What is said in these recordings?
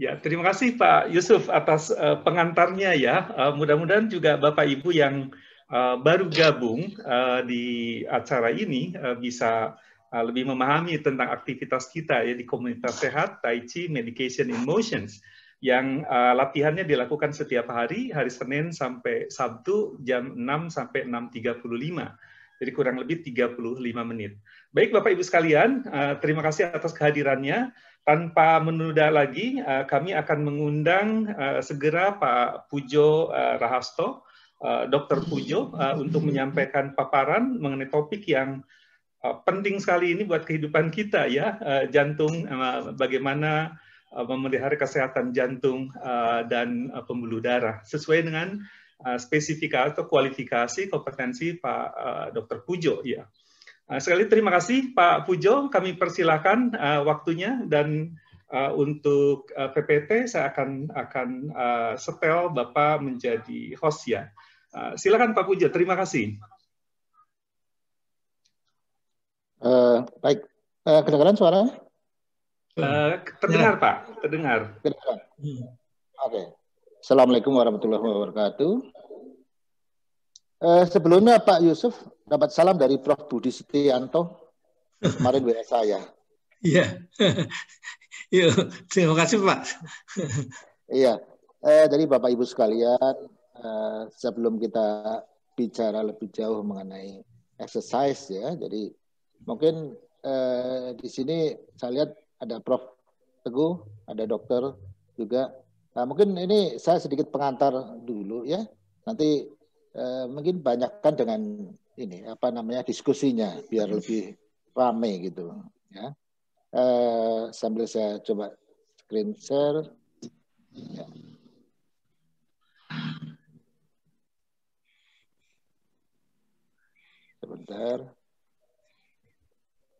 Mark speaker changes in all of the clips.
Speaker 1: Ya, terima kasih Pak Yusuf atas pengantarnya ya. Mudah-mudahan juga Bapak Ibu yang baru gabung di acara ini bisa lebih memahami tentang aktivitas kita ya di komunitas sehat Tai Chi Medication in Motions yang latihannya dilakukan setiap hari Senin sampai Sabtu jam 6 sampai 6.35. Jadi kurang lebih 35 menit. Baik Bapak Ibu sekalian, terima kasih atas kehadirannya. Tanpa menunda lagi, kami akan mengundang segera Pak Pujo Rahasto, Dr. Pujo, untuk menyampaikan paparan mengenai topik yang penting sekali ini buat kehidupan kita ya, jantung, bagaimana memelihara kesehatan jantung dan pembuluh darah sesuai dengan spesifikasi atau kualifikasi kompetensi Pak Dr. Pujo ya. Sekali terima kasih Pak Pujo, kami persilakan waktunya dan untuk PPT saya akan setel Bapak menjadi host ya. Silakan Pak Pujo, terima kasih.
Speaker 2: Baik, kedengaran suaranya?
Speaker 1: Terdengar Pak, terdengar.
Speaker 2: Oke. Assalamualaikum warahmatullahi wabarakatuh. Sebelumnya Pak Yusuf dapat salam dari Prof. Budi Setianto kemarin WA saya.
Speaker 3: Iya, terima kasih Pak.
Speaker 2: Iya, jadi Bapak Ibu sekalian, sebelum kita bicara lebih jauh mengenai exercise ya, jadi mungkin di sini saya lihat ada Prof. Teguh, ada dokter juga. Nah, mungkin ini saya sedikit pengantar dulu ya. Nanti mungkin banyakkan dengan ini apa namanya diskusinya biar lebih ramai gitu ya. Sambil saya coba screen share. Ya. Sebentar.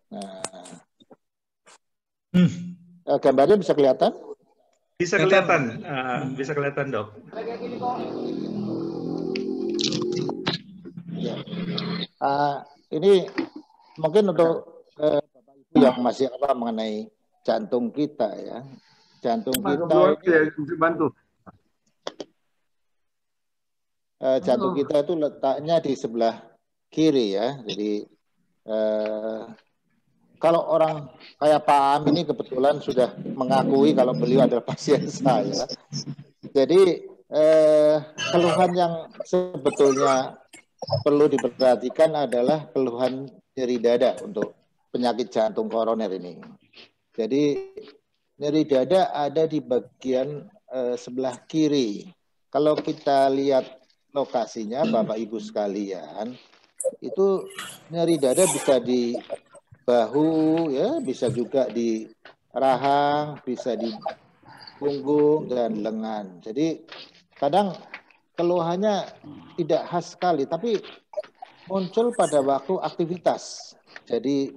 Speaker 2: Nah, gambarnya bisa kelihatan?
Speaker 1: Bisa kelihatan, Dok.
Speaker 2: Ya. Ini mungkin untuk Bapak Ibu yang masih awam mengenai jantung kita ya. Jantung kita ini jantung kita itu letaknya di sebelah kiri ya. Jadi kalau orang kayak Pak Am ini kebetulan sudah mengakui kalau beliau adalah pasien saya. Jadi keluhan yang sebetulnya perlu diperhatikan adalah keluhan nyeri dada untuk penyakit jantung koroner ini. Jadi nyeri dada ada di bagian sebelah kiri. Kalau kita lihat lokasinya Bapak Ibu sekalian, itu nyeri dada bisa di bahu ya, bisa juga di rahang, bisa di punggung dan lengan. Jadi kadang keluhannya tidak khas sekali, tapi muncul pada waktu aktivitas. Jadi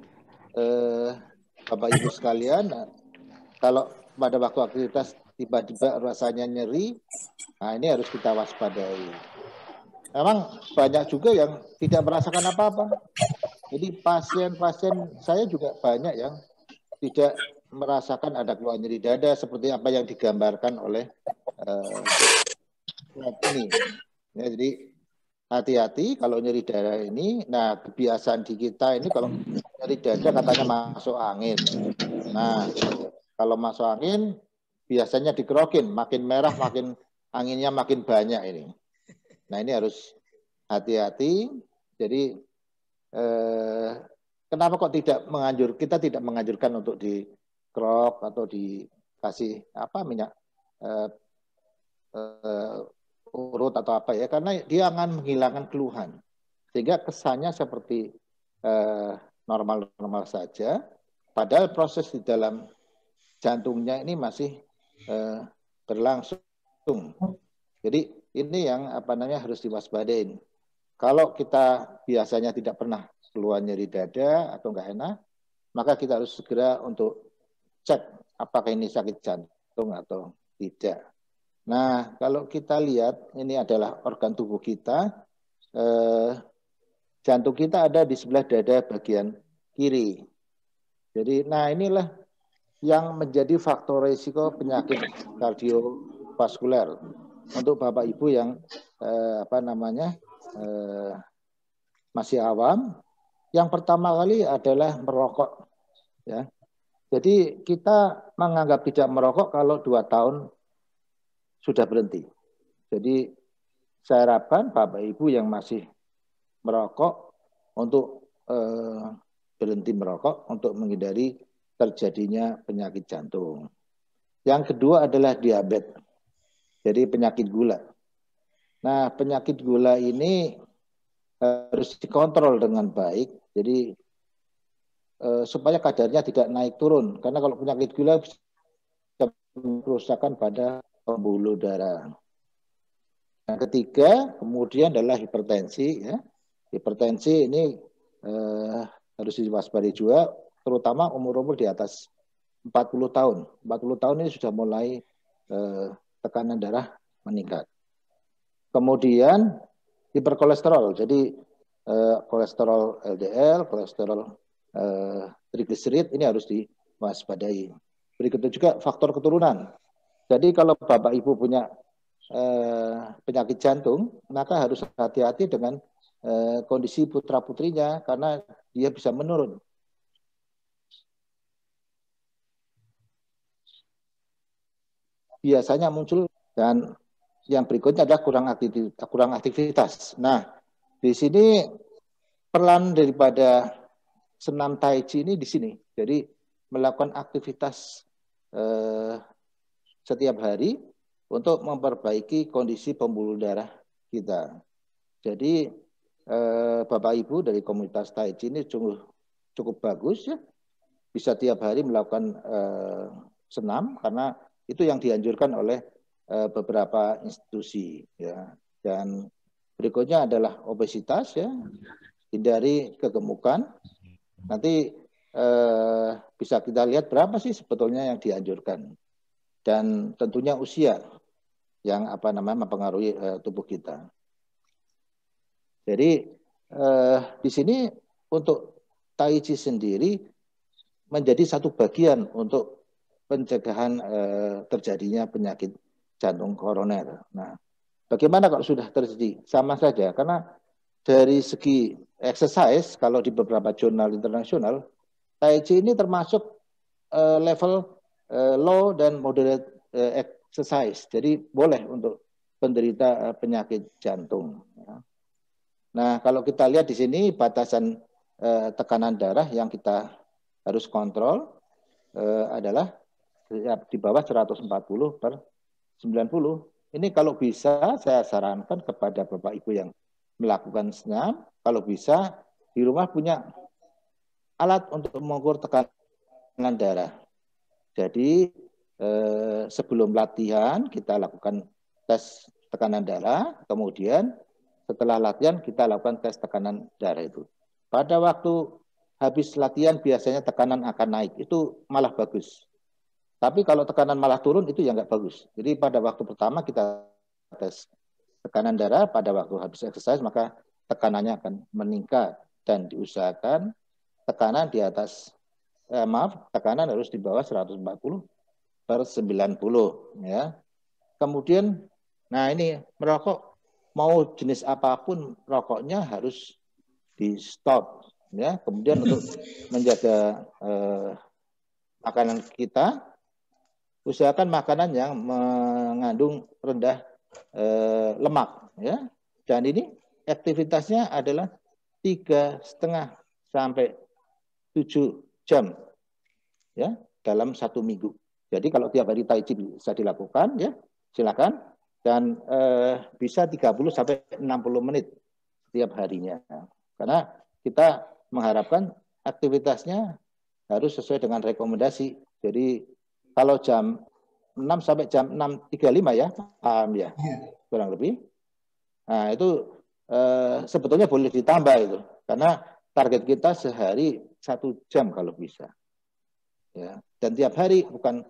Speaker 2: Bapak Ibu sekalian, kalau pada waktu aktivitas tiba-tiba rasanya nyeri, nah ini harus kita waspadai. Memang banyak juga yang tidak merasakan apa-apa. Jadi pasien-pasien saya juga banyak yang tidak merasakan ada keluhan nyeri dada seperti apa yang digambarkan oleh ini. Ya, jadi hati-hati kalau nyeri dada ini. Nah, kebiasaan di kita ini kalau nyeri dada katanya masuk angin. Nah, kalau masuk angin biasanya dikerokin, makin merah, makin anginnya makin banyak ini. Nah, ini harus hati-hati. Jadi kenapa kok kita tidak menganjurkan untuk dikerok atau dikasih apa minyak urut atau apa ya, karena dia akan menghilangkan keluhan sehingga kesannya seperti normal-normal saja, padahal proses di dalam jantungnya ini masih berlangsung. Jadi ini yang apa namanya harus diwaspadain. Kalau kita biasanya tidak pernah keluar nyeri dada atau enggak enak, maka kita harus segera untuk cek apakah ini sakit jantung atau tidak. Nah, kalau kita lihat ini adalah organ tubuh kita, jantung kita ada di sebelah dada bagian kiri. Jadi, nah inilah yang menjadi faktor risiko penyakit kardiovaskuler untuk Bapak Ibu yang masih awam. Yang pertama kali adalah merokok, ya. Jadi kita menganggap tidak merokok kalau 2 tahun sudah berhenti. Jadi saya harapkan Bapak Ibu yang masih merokok untuk berhenti merokok untuk menghindari terjadinya penyakit jantung. Yang kedua adalah diabetes, jadi penyakit gula. Nah, penyakit gula ini harus dikontrol dengan baik, jadi supaya kadarnya tidak naik turun. Karena kalau penyakit gula bisa kerusakan pada pembuluh darah. Yang ketiga, kemudian adalah hipertensi. Ya. Hipertensi ini harus diwaspadai juga, terutama umur-umur di atas 40 tahun. 40 tahun ini sudah mulai tekanan darah meningkat. Kemudian hiperkolesterol, jadi kolesterol LDL, kolesterol trigliserid ini harus diwaspadai. Berikutnya juga faktor keturunan. Jadi kalau Bapak Ibu punya penyakit jantung, maka harus hati-hati dengan kondisi putra-putrinya karena dia bisa menurun. Biasanya muncul, dan yang berikutnya adalah kurang aktivitas. Nah, di sini peran daripada senam Tai Chi ini di sini. Jadi melakukan aktivitas setiap hari untuk memperbaiki kondisi pembuluh darah kita. Jadi Bapak Ibu dari komunitas Tai Chi ini cukup bagus ya. Bisa tiap hari melakukan senam karena itu yang dianjurkan oleh beberapa institusi ya. Dan berikutnya adalah obesitas ya. Hindari kegemukan. Nanti bisa kita lihat berapa sih sebetulnya yang dianjurkan, dan tentunya usia yang mempengaruhi tubuh kita. Jadi di sini untuk Tai Chi sendiri menjadi satu bagian untuk pencegahan terjadinya penyakit jantung koroner. Nah, bagaimana kalau sudah terjadi? Sama saja, karena dari segi exercise, kalau di beberapa jurnal internasional, Tai Chi ini termasuk level low dan moderate exercise. Jadi boleh untuk penderita penyakit jantung. Nah, kalau kita lihat di sini batasan tekanan darah yang kita harus kontrol adalah di bawah 140 per 90. Ini kalau bisa saya sarankan kepada Bapak Ibu yang melakukan senam, kalau bisa di rumah punya alat untuk mengukur tekanan darah. Jadi sebelum latihan kita lakukan tes tekanan darah, kemudian setelah latihan kita lakukan tes tekanan darah itu. Pada waktu habis latihan biasanya tekanan akan naik, itu malah bagus. Tapi kalau tekanan malah turun itu ya nggak bagus. Jadi pada waktu pertama kita tes tekanan darah, pada waktu habis exercise maka tekanannya akan meningkat dan diusahakan tekanan di atas tekanan harus di bawah 140 per 90 ya. Kemudian nah ini merokok mau jenis apapun rokoknya harus di stop ya. Kemudian untuk menjaga makanan kita, usahakan makanan yang mengandung rendah lemak ya. Dan ini aktivitasnya adalah 3,5 sampai 7 jam ya dalam 1 minggu. Jadi kalau tiap hari Tai Chi bisa dilakukan ya, silakan, dan bisa 30 sampai 60 menit setiap harinya. Karena kita mengharapkan aktivitasnya harus sesuai dengan rekomendasi. Jadi kalau jam 6 sampai jam 6.35 ya, paham ya, kurang lebih. Nah itu sebetulnya boleh ditambah itu, karena target kita sehari 1 jam kalau bisa. Ya. Dan tiap hari bukan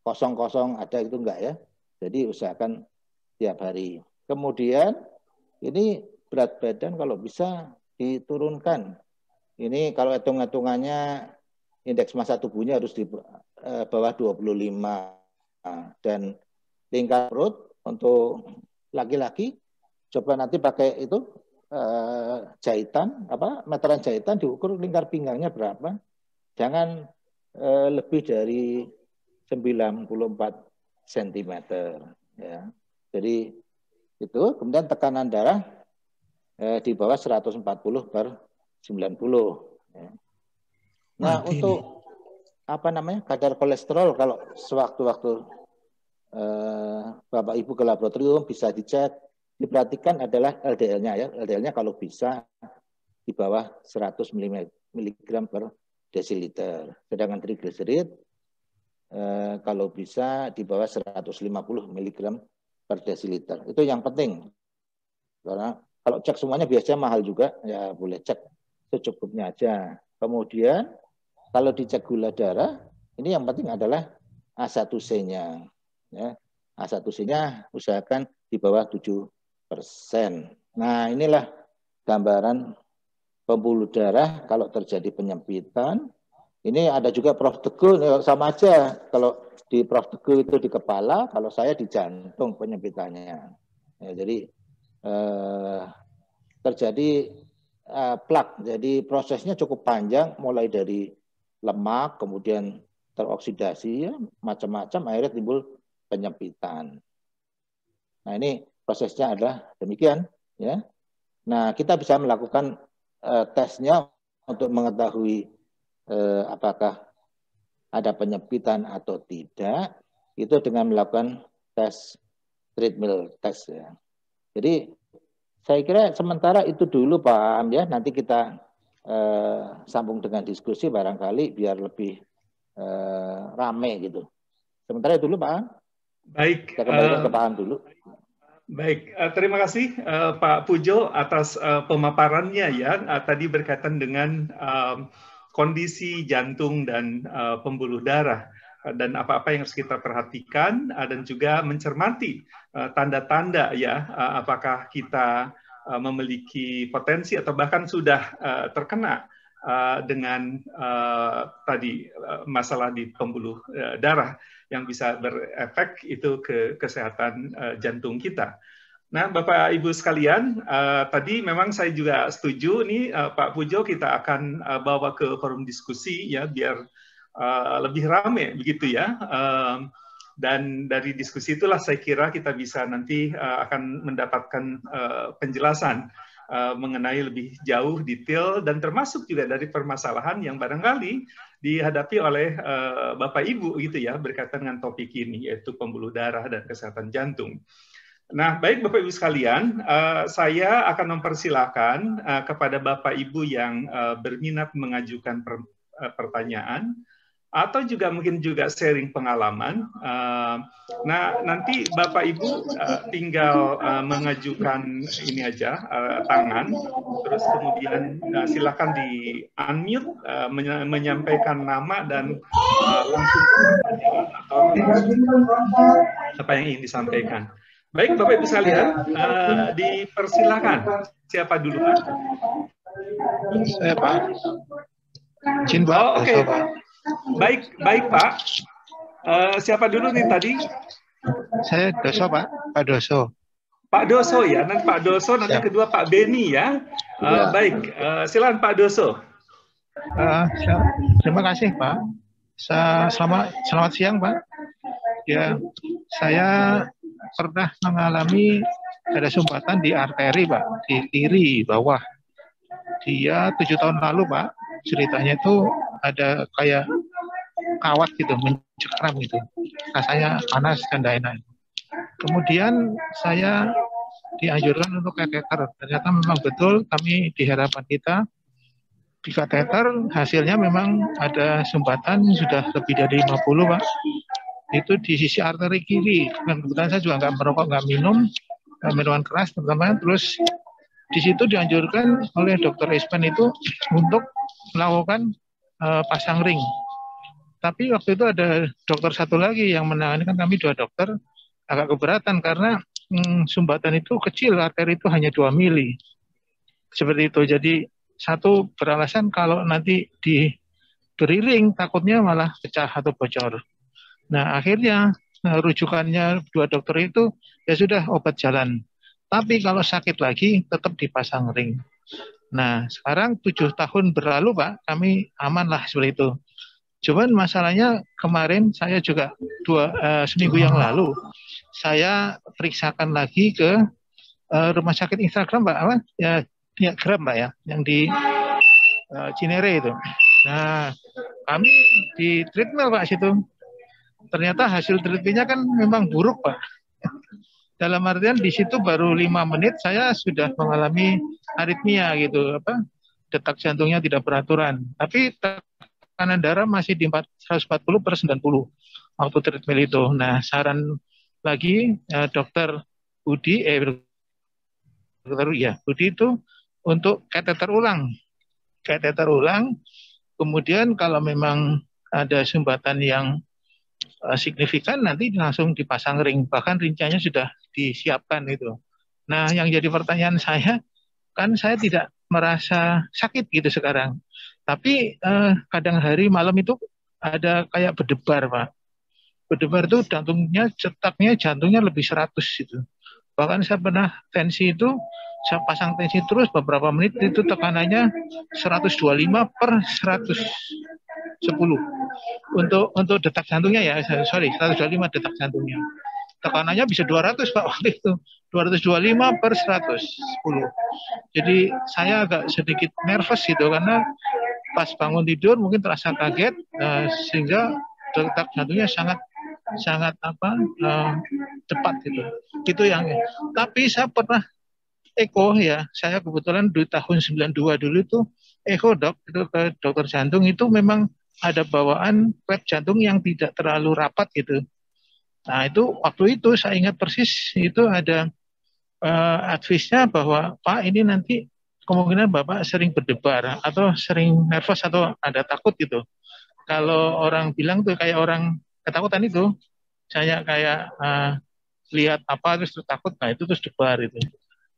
Speaker 2: kosong-kosong ada itu enggak ya. Jadi usahakan tiap hari. Kemudian ini berat badan kalau bisa diturunkan. Ini kalau hitung-hitungannya indeks massa tubuhnya harus di bawah 25. Dan lingkar perut untuk laki-laki, coba nanti pakai itu jahitan, meteran jahitan, diukur lingkar pinggangnya berapa. Jangan lebih dari 94 cm. Ya. Jadi itu, kemudian tekanan darah di bawah 140/90. Ya. Nah, untuk kadar kolesterol, kalau sewaktu-waktu Bapak Ibu ke laboratorium bisa dicek, diperhatikan adalah LDL-nya ya. LDL-nya kalau bisa di bawah 100 mg per desiliter. Sedangkan trigliserid kalau bisa di bawah 150 mg per desiliter. Itu yang penting. Karena kalau cek semuanya biasanya mahal juga, ya boleh cek secukupnya aja. Kemudian kalau dicek gula darah, ini yang penting adalah A1C-nya. Ya, A1C-nya usahakan di bawah 7%. Nah, inilah gambaran pembuluh darah kalau terjadi penyempitan. Ini ada juga Prof. Teguh, sama aja. Kalau di Prof. Teguh itu di kepala, kalau saya di jantung penyempitannya. Ya, jadi terjadi plak. Jadi prosesnya cukup panjang, mulai dari lemak, kemudian teroksidasi, ya, macam-macam, akhirnya timbul penyempitan. Nah, ini prosesnya adalah demikian. Ya. Nah, kita bisa melakukan tesnya untuk mengetahui apakah ada penyempitan atau tidak, itu dengan melakukan tes treadmill test. Ya. Jadi saya kira sementara itu dulu Pak Am ya, nanti kita sambung dengan diskusi barangkali biar lebih rame gitu. Sementara itu dulu Pak Am.
Speaker 1: Baik.
Speaker 2: Kita kembalikan ke Pak Am dulu.
Speaker 1: Baik, terima kasih Pak Pujo atas pemaparannya ya. Tadi berkaitan dengan kondisi jantung dan pembuluh darah dan apa-apa yang harus kita perhatikan dan juga mencermati tanda-tanda ya, apakah kita memiliki potensi atau bahkan sudah terkena dengan tadi masalah di pembuluh darah yang bisa berefek itu ke kesehatan jantung kita. Nah, Bapak Ibu sekalian, tadi memang saya juga setuju nih Pak Pujo, kita akan bawa ke forum diskusi ya biar lebih ramai begitu ya. Dan dari diskusi itulah saya kira kita bisa nanti akan mendapatkan penjelasan mengenai lebih jauh detail dan termasuk juga dari permasalahan yang barangkali dihadapi oleh Bapak Ibu gitu ya berkaitan dengan topik ini yaitu pembuluh darah dan kesehatan jantung. Nah, baik Bapak Ibu sekalian, saya akan mempersilahkan kepada Bapak Ibu yang berminat mengajukan pertanyaan atau juga mungkin juga sharing pengalaman. Nah, nanti Bapak Ibu tinggal mengajukan ini aja tangan, terus kemudian silakan di unmute, menyampaikan nama dan langsung atau apa yang ingin disampaikan. Baik Bapak Ibu sekalian, dipersilakan. Siapa dulu Pak?
Speaker 3: Saya Pak. Izin Pak.
Speaker 1: Oh, oke. Baik Pak. Siapa dulu nih tadi?
Speaker 3: Saya Doso Pak. Pak Doso.
Speaker 1: Pak Doso ya. Nanti Pak Doso, nanti kedua Pak Beni ya. Baik, silakan Pak Doso.
Speaker 3: Terima kasih Pak. Selamat siang Pak. Ya, saya pernah mengalami ada sumbatan di arteri Pak, di kiri bawah. Dia 7 tahun lalu Pak, ceritanya itu ada kayak kawat gitu, mencekram gitu. Rasanya panas dan lain-lain. Kemudian saya dianjurkan untuk kateter. Ternyata memang betul kami di harapan kita di kateter hasilnya memang ada sumbatan sudah lebih dari 50 Pak. Itu di sisi arteri kiri. Dan kebetulan saya juga nggak merokok, nggak minum, minuman keras terutama. Terus di situ dianjurkan oleh dokter Ispen itu untuk melakukan pasang ring. Tapi waktu itu ada dokter satu lagi yang menangani, kan kami 2 dokter, agak keberatan karena sumbatan itu kecil, arteri itu hanya 2 mili. Seperti itu. Jadi satu beralasan kalau nanti beriring, takutnya malah pecah atau bocor. Nah, akhirnya rujukannya dua dokter itu ya sudah obat jalan. Tapi kalau sakit lagi tetap dipasang ring. Nah, sekarang 7 tahun berlalu, Pak, kami aman lah seperti itu. Cuman masalahnya kemarin saya juga seminggu yang lalu saya periksakan lagi ke rumah sakit Instagram, Pak, apa? Ya, Gram, Pak, ya, yang di Cinere itu. Nah, kami di treatment, Pak, situ. Ternyata hasil treatmentnya kan memang buruk, Pak. Dalam artian di situ baru 5 menit saya sudah mengalami aritmia gitu, apa? Detak jantungnya tidak beraturan. Tapi tekanan darah masih di 140/90 waktu treatment itu. Nah, saran lagi dokter Budi, Budi itu untuk kateter ulang. Kateter ulang, kemudian kalau memang ada sumbatan yang signifikan nanti langsung dipasang ring, bahkan rinciannya sudah disiapkan itu. Nah, yang jadi pertanyaan saya, kan saya tidak merasa sakit gitu sekarang, tapi kadang hari malam itu ada kayak berdebar, Pak. Berdebar itu jantungnya lebih 100 itu. Bahkan saya pernah tensi itu, saya pasang tensi terus beberapa menit itu tekanannya 125/110. Untuk detak jantungnya ya, 125 detak jantungnya. Tekanannya bisa 200, Pak, waktu itu. 225/110. Jadi saya agak sedikit nervous gitu karena pas bangun tidur mungkin terasa kaget sehingga detak jantungnya sangat cepat gitu. Gitu yang. Tapi saya pernah eko ya, saya kebetulan di tahun 92 dulu itu eko itu ke dokter jantung itu memang ada bawaan klep jantung yang tidak terlalu rapat gitu. Nah, itu waktu itu saya ingat persis itu ada advice-nya bahwa Pak ini nanti kemungkinan Bapak sering berdebar atau sering nervous atau ada takut gitu. Kalau orang bilang tuh kayak orang ketakutan itu, saya kayak lihat apa terus takut, nah itu terus debar itu.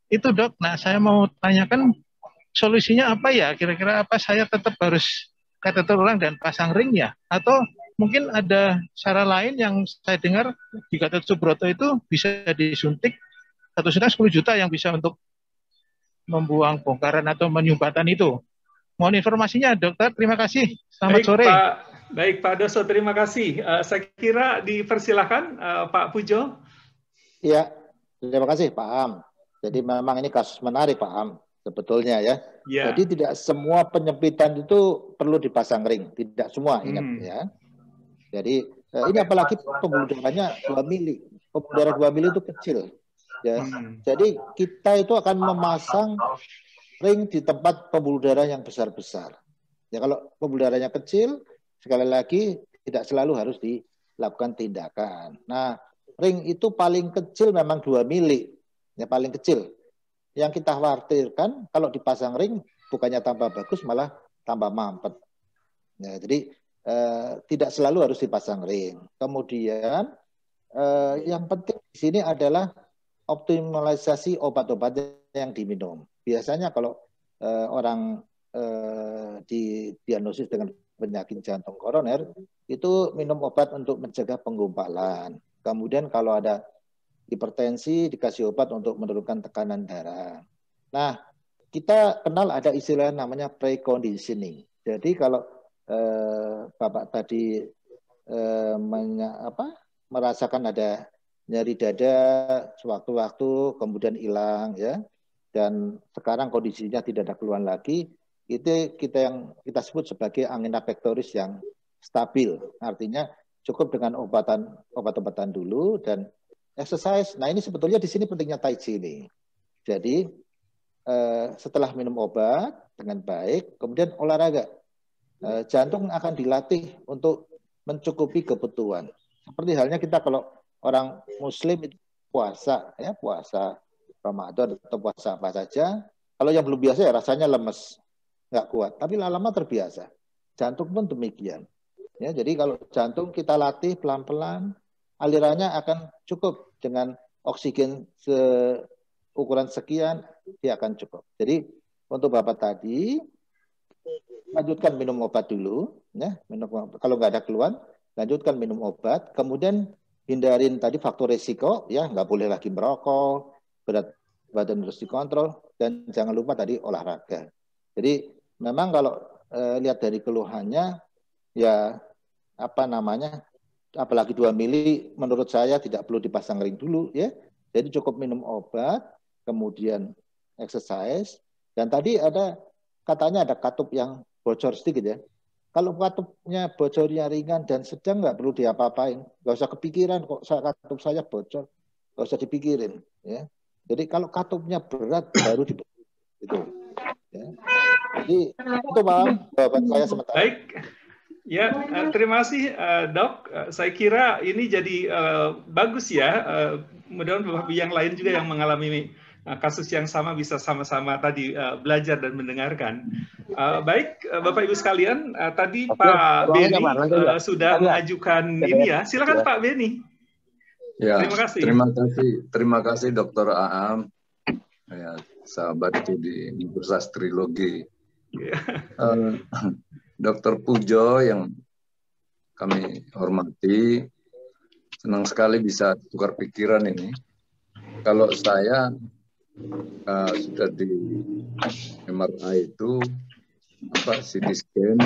Speaker 3: Itu dok, nah saya mau tanyakan solusinya apa ya? Kira-kira apa saya tetap harus kateter ulang dan pasang ring ya? Atau mungkin ada cara lain yang saya dengar di Gatot Subroto itu bisa disuntik, satu suntik 10 juta yang bisa untuk membuang bongkaran atau menyumbatan itu. Mohon informasinya dokter, terima kasih. Selamat sore.
Speaker 1: Baik Pak Doso, terima kasih. Saya kira dipersilahkan Pak Pujo.
Speaker 2: Ya, terima kasih Pak Am. Jadi memang ini kasus menarik Pak Am sebetulnya ya. Jadi tidak semua penyempitan itu perlu dipasang ring, tidak semua, ingat ya. Jadi ini apalagi pembuluh darahnya 2 mili. Pembuluh darah 2 mili itu kecil. Ya. Jadi kita itu akan memasang ring di tempat pembuluh darah yang besar-besar. Ya kalau pembuluh darahnya kecil, sekali lagi tidak selalu harus dilakukan tindakan. Nah, ring itu paling kecil memang 2 mili. Ya paling kecil. Yang kita khawatirkan kalau dipasang ring bukannya tambah bagus malah tambah mampet. Ya, jadi tidak selalu harus dipasang ring. Kemudian yang penting di sini adalah optimalisasi obat-obat yang diminum. Biasanya kalau orang didiagnosis dengan penyakit jantung koroner itu minum obat untuk mencegah penggumpalan. Kemudian kalau ada hipertensi dikasih obat untuk menurunkan tekanan darah. Nah, kita kenal ada istilah namanya preconditioning. Jadi kalau Bapak tadi merasakan ada nyeri dada sewaktu-waktu kemudian hilang ya, dan sekarang kondisinya tidak ada keluhan lagi, itu kita sebut sebagai angina pectoris yang stabil. Artinya cukup dengan obat-obatan dulu dan exercise. Nah ini sebetulnya di sini pentingnya Tai Chi ini. Jadi setelah minum obat dengan baik, kemudian olahraga, jantung akan dilatih untuk mencukupi kebutuhan. Seperti halnya kita kalau orang Muslim itu puasa, ya puasa Ramadan atau puasa apa saja. Kalau yang belum biasa ya rasanya lemes, nggak kuat. Tapi lama-lama terbiasa. Jantung pun demikian. Ya, jadi kalau jantung kita latih pelan-pelan, alirannya akan cukup dengan oksigen ukuran sekian, dia akan cukup. Jadi untuk Bapak tadi, lanjutkan minum obat dulu, ya. Kalau nggak ada keluhan, lanjutkan minum obat. Kemudian hindarin tadi faktor risiko, ya, nggak boleh lagi merokok, berat badan harus dikontrol, dan jangan lupa tadi olahraga. Jadi memang kalau lihat dari keluhannya, ya apa namanya, apalagi 2 mili, menurut saya tidak perlu dipasang ring dulu, ya. Jadi cukup minum obat, kemudian exercise, dan tadi katanya ada katup yang bocor sedikit, ya. Kalau katupnya bocornya ringan dan sedang, nggak perlu diapa-apain, nggak usah kepikiran kok katup saya bocor, nggak usah dipikirin, ya. Jadi kalau katupnya berat baru dipikirin, gitu. Ya. Jadi itu Bang jawaban saya sementara.
Speaker 1: Baik. Ya, terima kasih Dok. Saya kira ini jadi bagus ya. Mudah-mudahan yang lain juga yang mengalami kasus yang sama bisa sama-sama tadi belajar dan mendengarkan. Baik, Bapak Ibu sekalian, tadi Pak Beni sudah mengajukan ini ya. Silakan Pak Beni.
Speaker 4: Ya,
Speaker 1: Terima kasih.
Speaker 4: Terima kasih Dr. Aam, ya, sahabatku di Universitas Trilogi. Dr. Pujo yang kami hormati, senang sekali bisa tukar pikiran ini. Kalau saya sudah di MRI itu CT scan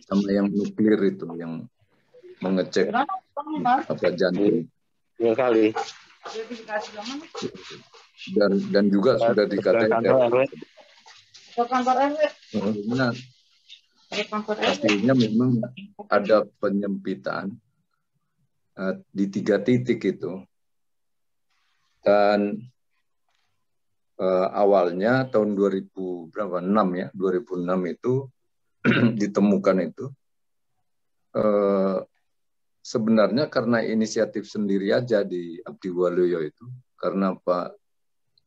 Speaker 4: sama yang nuklir itu yang mengecek jantung. Dan juga sudah di kateter. Hasilnya memang ada penyempitan di 3 titik itu. Dan awalnya tahun 2006 itu ditemukan itu. Sebenarnya karena inisiatif sendiri aja di Abdiwaluyo itu. Karena Pak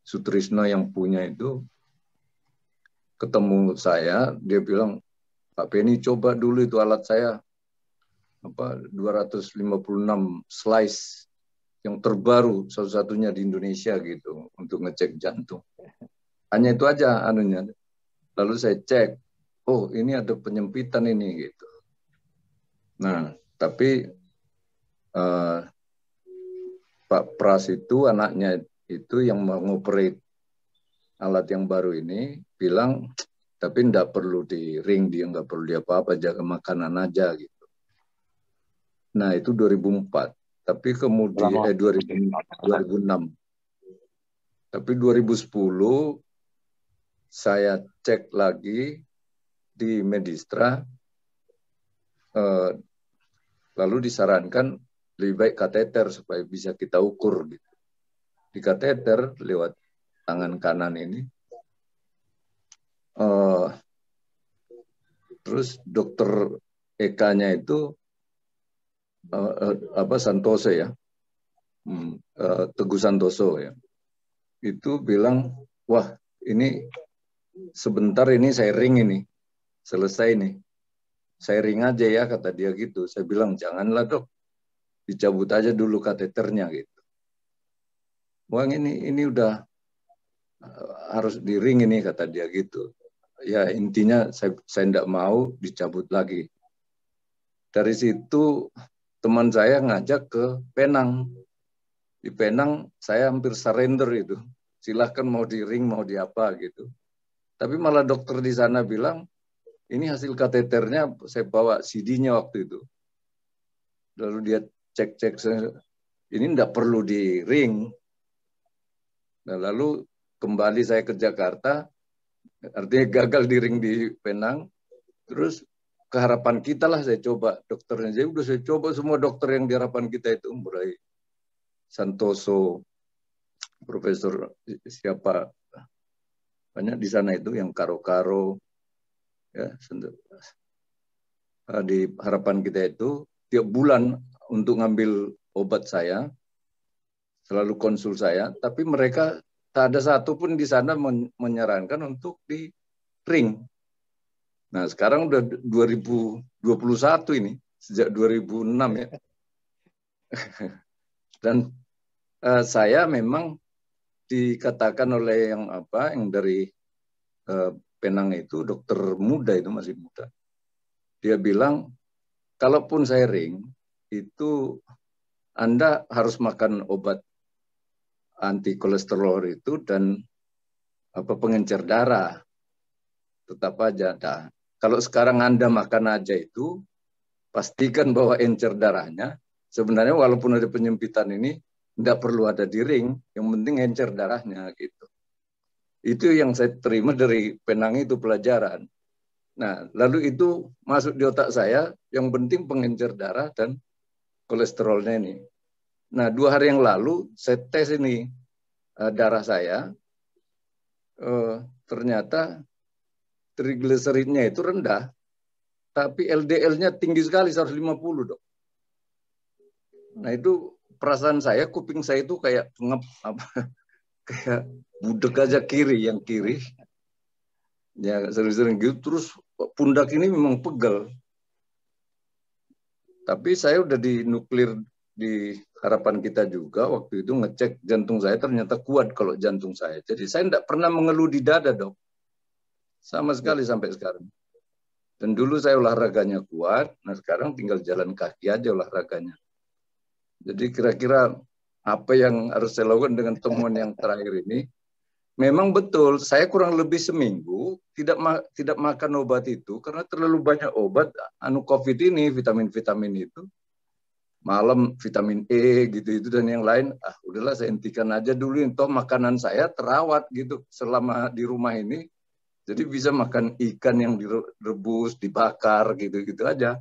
Speaker 4: Sutrisno yang punya itu ketemu saya, dia bilang, Pak Beni coba dulu itu alat saya 256 slice yang terbaru satu-satunya di Indonesia gitu untuk ngecek jantung. Hanya itu aja anunya. Lalu saya cek, oh ini ada penyempitan ini gitu. Nah, tapi Pak Pras itu anaknya itu yang mengoperate alat yang baru ini bilang tapi enggak perlu di ring, dia enggak perlu dia apa-apa, jaga makanan aja gitu. Nah, itu 2004. Tapi kemudian 2006. Tapi 2010 saya cek lagi di Medistra, lalu disarankan lebih baik kateter supaya bisa kita ukur gitu. Di kateter lewat tangan kanan ini. Terus dokter EK-nya itu Santoso ya, Teguh Santoso ya, itu bilang, wah ini sebentar ini saya ring ini, selesai nih, saya ring aja ya kata dia gitu. Saya bilang janganlah dok, dicabut aja dulu kateternya gitu. Wah ini udah harus di ring ini kata dia gitu. Ya intinya saya tidak mau dicabut lagi. Dari situ teman saya ngajak ke Penang. Di Penang saya hampir surrender itu. Silahkan mau di ring mau di apa gitu. Tapi malah dokter di sana bilang ini hasil kateternya, saya bawa CD-nya waktu itu. Lalu dia cek-cek, ini tidak perlu di ring. Nah, lalu kembali saya ke Jakarta, artinya gagal di ring di Penang, terus ke Harapan Kita lah saya coba dokternya. Jadi udah saya coba semua dokter yang di Harapan Kita itu, mulai Santoso, Profesor siapa, banyak di sana itu yang karo-karo, ya, di Harapan Kita itu tiap bulan untuk ngambil obat saya, selalu konsul saya, tapi mereka tak ada satu pun di sana menyarankan untuk di ring. Nah, sekarang udah 2021 ini, sejak 2006 ya. Dan saya memang dikatakan oleh yang dari Penang itu, dokter muda itu, masih muda. Dia bilang, kalaupun saya ring, itu Anda harus makan obat anti kolesterol itu dan pengencer darah. Tetap aja. Nah, kalau sekarang Anda makan aja itu, pastikan bahwa encer darahnya. Sebenarnya walaupun ada penyempitan ini, tidak perlu ada di ring. Yang penting encer darahnya gitu. Itu yang saya terima dari Penang itu pelajaran. Nah, lalu itu masuk di otak saya, yang penting pengencer darah dan kolesterolnya ini. Nah, 2 hari yang lalu saya tes ini darah saya, ternyata trigliseridnya itu rendah, tapi LDL-nya tinggi sekali, 150, dok. Nah, itu perasaan saya, kuping saya itu kayak kayak budek aja yang kiri. Ya, sering-sering gitu, terus pundak ini memang pegel. Tapi saya udah di nuklir di Harapan Kita juga, waktu itu ngecek jantung saya, ternyata kuat kalau jantung saya. Jadi saya tidak pernah mengeluh di dada, dok. Sama sekali sampai sekarang. Dan dulu saya olahraganya kuat, nah sekarang tinggal jalan kaki aja olahraganya. Jadi kira-kira apa yang harus saya lakukan dengan temuan yang terakhir ini? Memang betul, saya kurang lebih seminggu tidak makan obat itu karena terlalu banyak obat COVID ini, vitamin-vitamin itu. Malam vitamin E gitu-itu dan yang lain, udahlah saya hentikan aja dulu, toh makanan saya terawat gitu selama di rumah ini. Jadi bisa makan ikan yang direbus, dibakar gitu-gitu aja.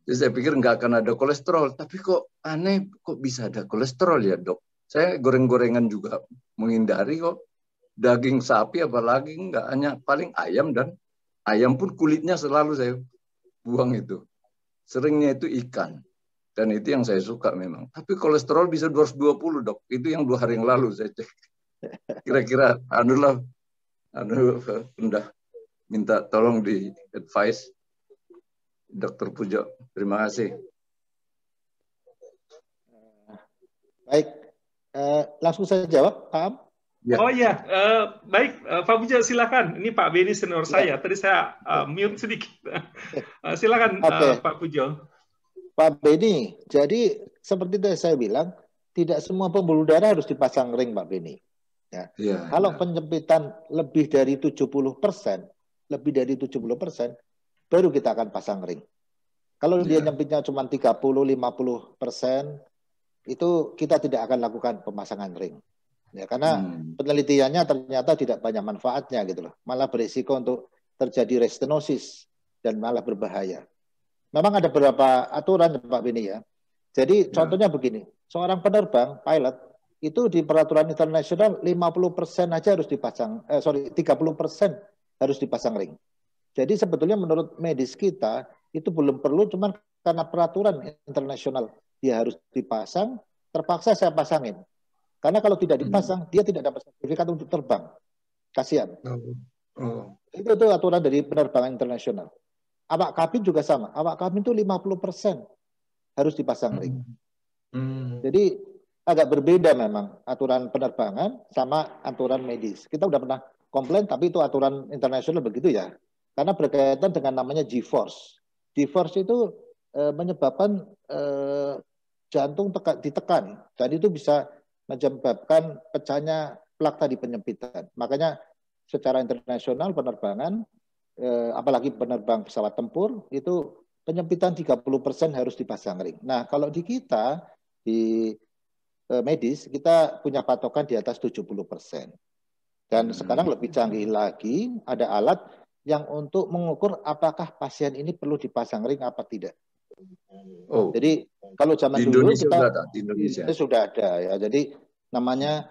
Speaker 4: Jadi saya pikir nggak akan ada kolesterol, tapi kok aneh, kok bisa ada kolesterol ya, dok? Saya goreng-gorengan juga menghindari kok. Daging sapi apalagi nggak, hanya paling ayam, dan ayam pun kulitnya selalu saya buang itu. Seringnya itu ikan. Dan itu yang saya suka memang. Tapi kolesterol bisa 220, dok. Itu yang 2 hari yang lalu saya cek. Kira-kira udah minta tolong di advice Dr. Pujo. Terima kasih.
Speaker 2: Baik, langsung saya jawab, Pak Am.
Speaker 1: Ya. Oh iya, baik, Pak Pujo silakan. Ini Pak Beni senior saya. Tadi saya mute sedikit. Silakan, Pak Pujo.
Speaker 2: Pak Beni, jadi seperti yang saya bilang, tidak semua pembuluh darah harus dipasang ring, Pak Beni. Ya. Kalau penyempitan lebih dari 70%, baru kita akan pasang ring. Kalau dia nyempitnya cuma 30-50%, itu kita tidak akan lakukan pemasangan ring. Ya, karena penelitiannya ternyata tidak banyak manfaatnya gitu loh. Malah berisiko untuk terjadi restenosis dan malah berbahaya. Memang ada beberapa aturan, Pak Beni ya. Jadi contohnya begini, seorang penerbang, pilot, itu di peraturan internasional 50% aja harus dipasang, 30% harus dipasang ring. Jadi sebetulnya menurut medis kita, itu belum perlu, cuman karena peraturan internasional dia harus dipasang, terpaksa saya pasangin. Karena kalau tidak dipasang, dia tidak dapat sertifikat untuk terbang. Kasihan. Itu aturan dari penerbangan internasional. Awak kabin juga sama. Awak kabin itu 50% harus dipasang ring. Jadi agak berbeda memang aturan penerbangan sama aturan medis. Kita udah pernah komplain, tapi itu aturan internasional begitu ya. Karena berkaitan dengan namanya G-force. G-force itu menyebabkan jantung ditekan. Dan itu bisa menyebabkan pecahnya plak tadi penyempitan. Makanya secara internasional penerbangan, apalagi penerbang pesawat tempur, itu penyempitan 30% harus dipasang ring. Nah, kalau di kita, di medis, kita punya patokan di atas 70%. Dan sekarang lebih canggih lagi, ada alat yang untuk mengukur apakah pasien ini perlu dipasang ring apa tidak. Jadi, kalau zaman dulu kita sudah ada ya. Jadi, namanya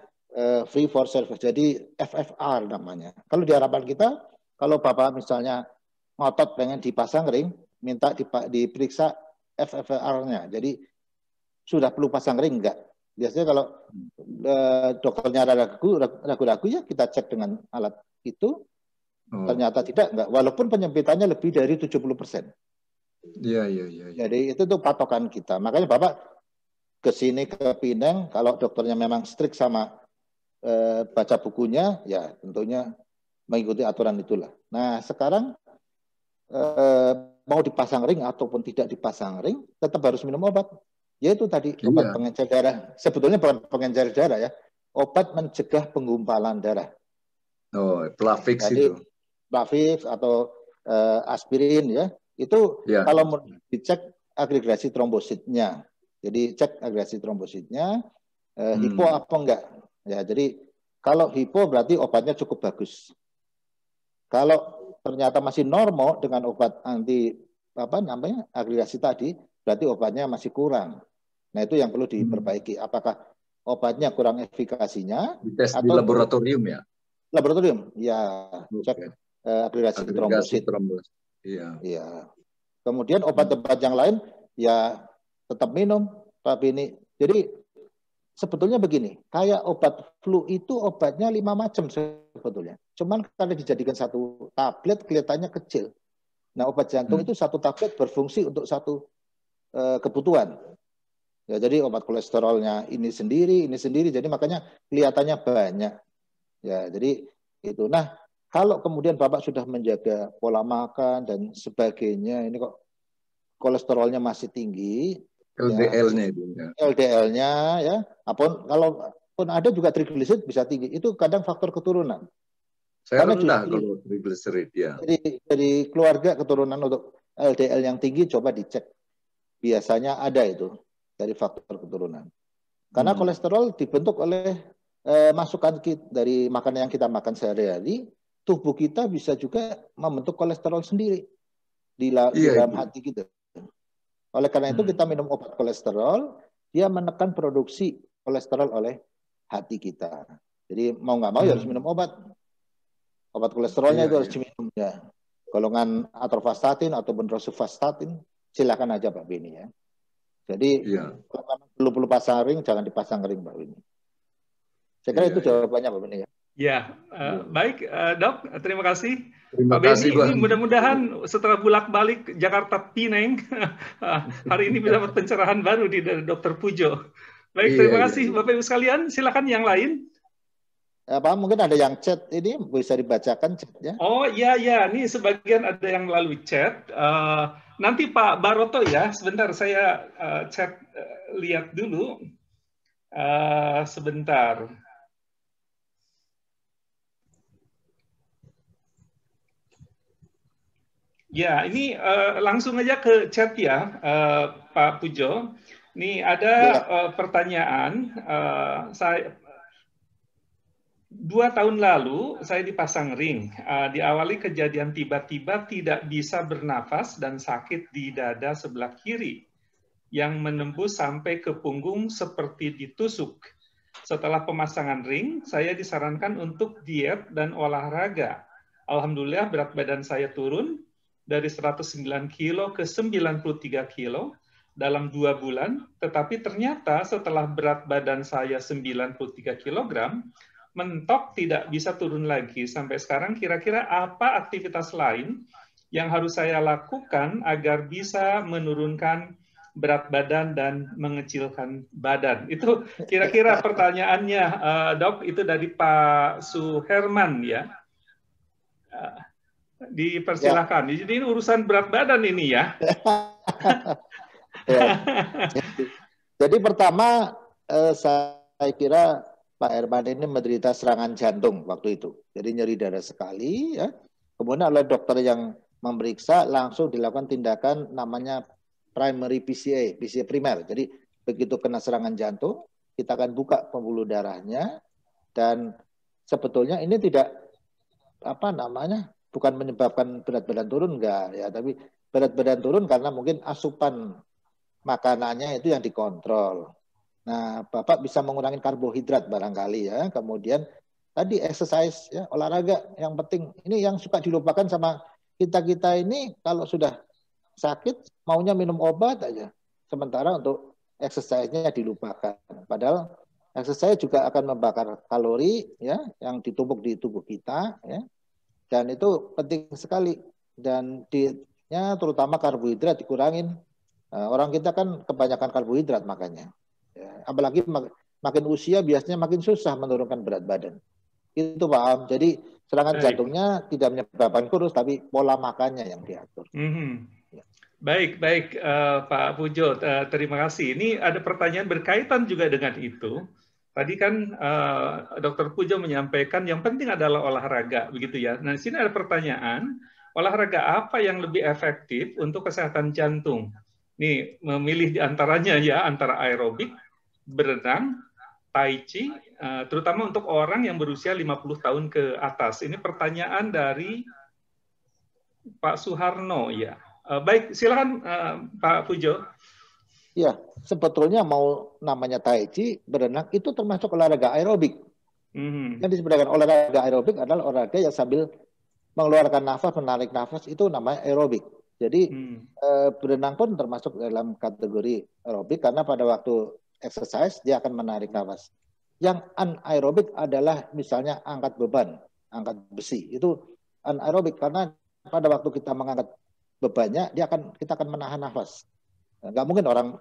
Speaker 2: free for service. Jadi, FFR namanya. Kalau di harapan kita, kalau Bapak misalnya ngotot pengen dipasang ring, minta diperiksa FFR-nya. Jadi sudah perlu pasang ring enggak? Biasanya kalau dokternya ragu-ragu ya kita cek dengan alat itu. Ternyata tidak, enggak. Walaupun penyempitannya lebih dari 70%.
Speaker 4: Iya.
Speaker 2: Jadi itu tuh patokan kita. Makanya Bapak ke sini ke Pinang, kalau dokternya memang strict sama baca bukunya, ya tentunya mengikuti aturan itulah. Nah, sekarang mau dipasang ring ataupun tidak dipasang ring, tetap harus minum obat. Yaitu tadi obat pengencer darah. Sebetulnya bukan pengencer darah ya, obat mencegah penggumpalan darah.
Speaker 4: Oh, Plavix
Speaker 2: jadi,
Speaker 4: itu.
Speaker 2: Plavix atau aspirin ya, itu kalau mau dicek agregasi trombositnya. Jadi cek agregasi trombositnya, hipo apa enggak. Ya, jadi kalau hipo berarti obatnya cukup bagus. Kalau ternyata masih normal dengan obat anti agregasi tadi, berarti obatnya masih kurang. Nah, itu yang perlu diperbaiki. Apakah obatnya kurang efikasinya?
Speaker 4: Dites di laboratorium ya?
Speaker 2: Laboratorium, ya. Cek agregasi trombosit.
Speaker 4: Iya.
Speaker 2: Iya. Kemudian obat-obat yang lain, ya tetap minum. Tapi ini, jadi sebetulnya begini, kayak obat flu itu obatnya 5 macam sebetulnya. Cuman karena dijadikan satu tablet kelihatannya kecil. Nah, obat jantung itu satu tablet berfungsi untuk satu kebutuhan. Ya, jadi obat kolesterolnya ini sendiri, jadi makanya kelihatannya banyak. Ya, jadi itu. Nah, kalau kemudian Bapak sudah menjaga pola makan dan sebagainya, ini kok kolesterolnya masih tinggi,
Speaker 4: LDL-nya itu.
Speaker 2: LDL-nya ya, kalau pun ada juga trigliserid bisa tinggi. Itu kadang faktor keturunan.
Speaker 4: Saya rendah kalau trigliserid ya.
Speaker 2: Dari keluarga keturunan untuk LDL yang tinggi coba dicek. Biasanya ada itu dari faktor keturunan. Karena kolesterol dibentuk oleh masukan dari makanan yang kita makan sehari-hari, tubuh kita bisa juga membentuk kolesterol sendiri di dalam hati kita. Oleh karena itu kita minum obat kolesterol, dia menekan produksi kolesterol oleh hati kita. Jadi mau nggak mau ya harus minum obat. Obat kolesterolnya itu harus diminum ya. Golongan atorvastatin ataupun rosuvastatin, silakan aja Pak Beni ya. Jadi kalau perlu pasang ring, jangan dipasang ring Pak Beni. Saya kira itu jawabannya Pak Beni ya.
Speaker 1: Ya, baik Dok, terima kasih.
Speaker 4: Terima
Speaker 1: Pak
Speaker 4: kasih,
Speaker 1: Beni, ini mudah-mudahan setelah bulak-balik Jakarta Pineng, hari ini dapat pencerahan baru dari Dr. Pujo. Baik, terima kasih Bapak Ibu sekalian. Silakan yang lain.
Speaker 2: Pak, mungkin ada yang chat ini bisa dibacakan chatnya.
Speaker 1: Oh iya, ini sebagian ada yang melalui chat. Nanti Pak Baroto ya, sebentar saya chat lihat dulu. Sebentar. Ya, ini langsung aja ke chat ya, Pak Pujo. Ini ada pertanyaan. 2 tahun lalu saya dipasang ring. Diawali kejadian tiba-tiba tidak bisa bernafas dan sakit di dada sebelah kiri yang menembus sampai ke punggung seperti ditusuk. Setelah pemasangan ring, saya disarankan untuk diet dan olahraga. Alhamdulillah berat badan saya turun dari 109 kilo ke 93 kilo dalam 2 bulan, tetapi ternyata setelah berat badan saya 93 kilogram, mentok tidak bisa turun lagi. Sampai sekarang kira-kira apa aktivitas lain yang harus saya lakukan agar bisa menurunkan berat badan dan mengecilkan badan? Itu kira-kira pertanyaannya, Dok, itu dari Pak Suherman ya. Dipersilakan. Ya. Jadi ini urusan berat badan ini ya.
Speaker 2: Jadi pertama saya kira Pak Herman ini menderita serangan jantung waktu itu. Jadi nyeri dada sekali ya. Kemudian oleh dokter yang memeriksa langsung dilakukan tindakan namanya primary PCA primer. Jadi begitu kena serangan jantung, kita akan buka pembuluh darahnya dan sebetulnya ini tidak bukan menyebabkan berat badan turun enggak ya, tapi berat badan turun karena mungkin asupan makanannya itu yang dikontrol. Nah, Bapak bisa mengurangi karbohidrat barangkali ya. Kemudian tadi exercise ya, olahraga yang penting. Ini yang suka dilupakan sama kita-kita ini kalau sudah sakit maunya minum obat aja. Sementara untuk exercise-nya dilupakan. Padahal exercise juga akan membakar kalori ya yang ditumpuk di tubuh kita ya. Dan itu penting sekali. Dan dietnya terutama karbohidrat dikurangin. Orang kita kan kebanyakan karbohidrat makanya. Ya, apalagi makin usia biasanya makin susah menurunkan berat badan. Itu Pak Am. Jadi serangan
Speaker 1: Baik.
Speaker 2: jantungnya tidak menyebabkan kurus, tapi pola makannya yang diatur. Ya.
Speaker 1: Baik, baik Pak Pujo, terima kasih. Ini ada pertanyaan berkaitan juga dengan itu. Tadi kan Dr. Pujo menyampaikan yang penting adalah olahraga, begitu ya. Nah, di sini ada pertanyaan, olahraga apa yang lebih efektif untuk kesehatan jantung? Nih, memilih di antaranya ya, antara aerobik, berenang, tai chi, terutama untuk orang yang berusia 50 tahun ke atas. Ini pertanyaan dari Pak Suharno, ya. Baik, silakan Pak Pujo.
Speaker 2: Ya, sebetulnya mau namanya tai chi, berenang itu termasuk olahraga aerobik. Yang disebut dengan olahraga aerobik adalah olahraga yang sambil mengeluarkan nafas, menarik nafas, itu namanya aerobik. Jadi berenang pun termasuk dalam kategori aerobik karena pada waktu exercise dia akan menarik nafas. Yang anaerobik adalah misalnya angkat beban, angkat besi. Itu anaerobik karena pada waktu kita mengangkat bebannya kita akan menahan nafas. Nggak mungkin orang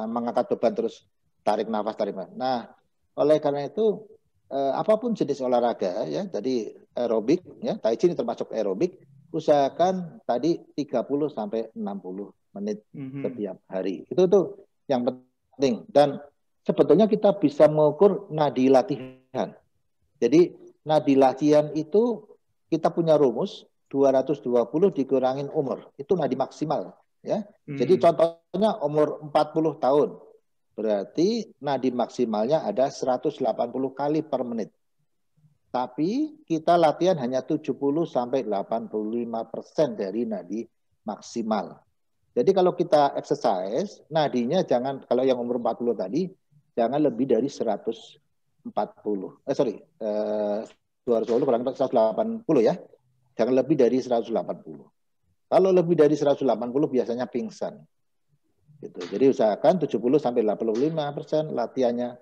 Speaker 2: mengangkat beban terus tarik nafas. Nah, oleh karena itu apapun jenis olahraga ya, tadi aerobik ya, tai chi ini termasuk aerobik, usahakan tadi 30 sampai 60 menit setiap hari. Itu tuh yang penting. Dan sebetulnya kita bisa mengukur nadi latihan. Jadi nadi latihan itu kita punya rumus 220 dikurangin umur. Itu nadi maksimal ya. Jadi contohnya umur 40 tahun. Berarti nadi maksimalnya ada 180 kali per menit. Tapi kita latihan hanya 70 sampai 85% dari nadi maksimal. Jadi kalau kita exercise, nadinya jangan, kalau yang umur 40 tadi, jangan lebih dari 220 kurang 180 ya. Jangan lebih dari 180. Kalau lebih dari 180 biasanya pingsan. Gitu. Jadi usahakan 70 sampai 85% latihannya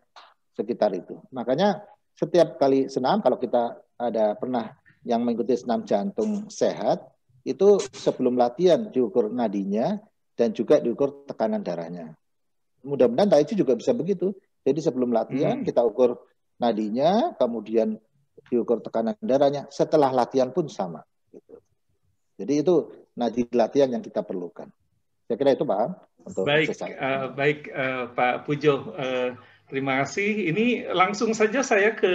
Speaker 2: sekitar itu. Makanya setiap kali senam, kalau kita ada pernah yang mengikuti senam jantung sehat, itu sebelum latihan diukur nadinya dan juga diukur tekanan darahnya. Mudah-mudahan tai chi juga bisa begitu. Jadi sebelum latihan kita ukur nadinya, kemudian diukur tekanan darahnya. Setelah latihan pun sama. Gitu. Jadi itu nadi latihan yang kita perlukan. Saya kira itu Pak.
Speaker 1: Baik, Pak Pujo. Terima kasih. Ini langsung saja saya ke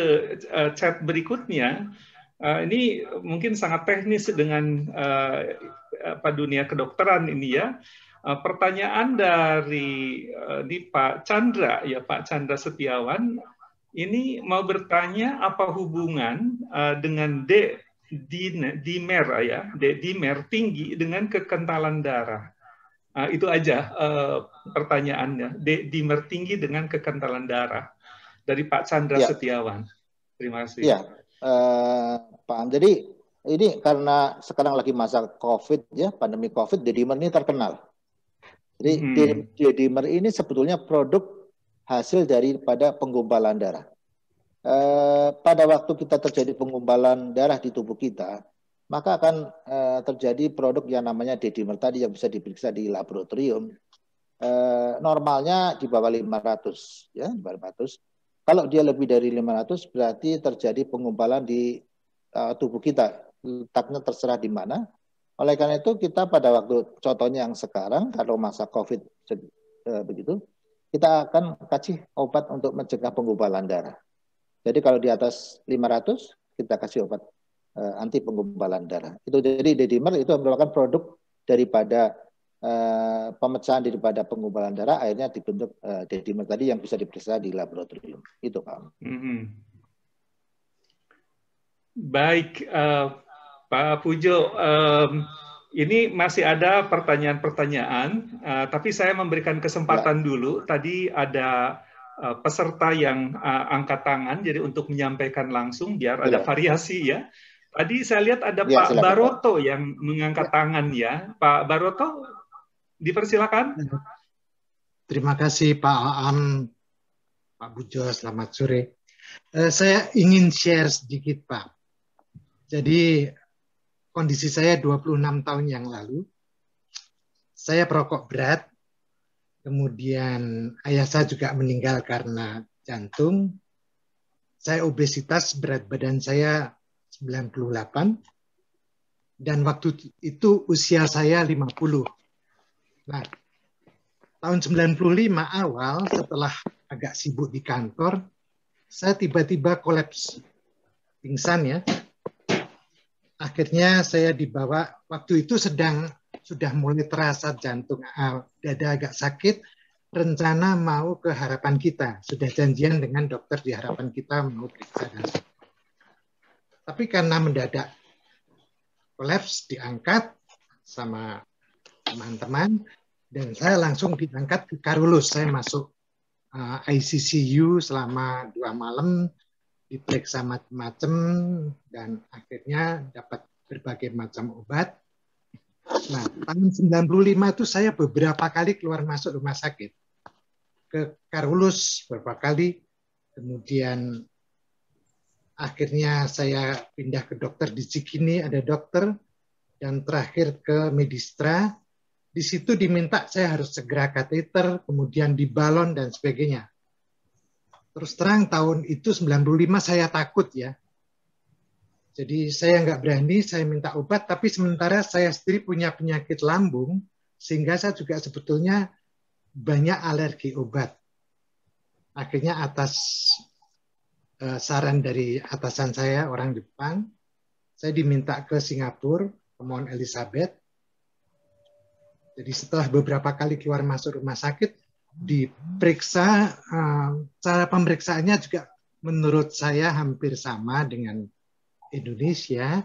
Speaker 1: chat berikutnya. Ini mungkin sangat teknis dengan dunia kedokteran ini ya. Pertanyaan dari Pak Chandra, ya Pak Chandra Setiawan. Ini mau bertanya apa hubungan dengan D-dimer ya, D-dimer tinggi dengan kekentalan darah. Itu aja pertanyaannya. D-dimer tinggi dengan kekentalan darah dari Pak Chandra Setiawan. Terima kasih.
Speaker 2: Ya, Pak Am. Jadi ini karena sekarang lagi masa COVID ya, pandemi COVID, D-dimer ini terkenal. Jadi D-dimer ini sebetulnya produk hasil daripada penggumpalan darah. Pada waktu kita terjadi penggumpalan darah di tubuh kita, maka akan terjadi produk yang namanya D-dimer tadi yang bisa diperiksa di laboratorium. Normalnya di bawah 500 ya, di bawah 500. Kalau dia lebih dari 500 berarti terjadi penggumpalan di tubuh kita. Letaknya terserah di mana. Oleh karena itu kita pada waktu contohnya yang sekarang kalau masa COVID begitu, kita akan kasih obat untuk mencegah penggumpalan darah. Jadi kalau di atas 500 kita kasih obat anti penggumpalan darah. Itu jadi D-dimer itu merupakan produk daripada pemecahan daripada penggumpalan darah, akhirnya dibentuk D-dimer tadi yang bisa diperiksa di laboratorium. Itu Pak.
Speaker 1: Baik, Pak Pujo. Ini masih ada pertanyaan-pertanyaan, tapi saya memberikan kesempatan dulu. Tadi ada peserta yang angkat tangan, jadi untuk menyampaikan langsung biar ada variasi ya. Tadi saya lihat ada Pak Baroto yang mengangkat tangan ya. Pak Baroto, dipersilakan.
Speaker 5: Terima kasih Pak Am, Pak Pujo, selamat sore. Saya ingin share sedikit Pak. Jadi kondisi saya 26 tahun yang lalu, saya perokok berat, kemudian ayah saya juga meninggal karena jantung. saya obesitas, berat badan saya 98, dan waktu itu usia saya 50. Nah, tahun 95 awal, setelah agak sibuk di kantor, saya tiba-tiba kolaps, pingsan ya. Akhirnya saya dibawa, waktu itu sudah mulai terasa jantung, dada agak sakit, rencana mau ke Harapan Kita. Sudah janjian dengan dokter di Harapan Kita mau periksa. Tapi karena mendadak kolaps, diangkat sama teman-teman, dan saya langsung diangkat ke Karulus. Saya masuk ICCU selama 2 malam, diperiksa macam-macam, dan akhirnya dapat berbagai macam obat. Nah, tahun 95 itu saya beberapa kali keluar masuk rumah sakit. Ke Karulus beberapa kali, kemudian akhirnya saya pindah ke dokter di Cikini, ada dokter, dan terakhir ke Medistra. Di situ diminta saya harus segera kateter, kemudian dibalon, dan sebagainya. Terus terang tahun itu 95 saya takut ya. Jadi saya nggak berani, saya minta obat, tapi sementara saya sendiri punya penyakit lambung, sehingga saya juga sebetulnya banyak alergi obat. Akhirnya atas saran dari atasan saya, orang Jepang, saya diminta ke Singapura, ke Mount Elizabeth. Jadi setelah beberapa kali keluar masuk rumah sakit, diperiksa, cara pemeriksaannya juga menurut saya hampir sama dengan Indonesia.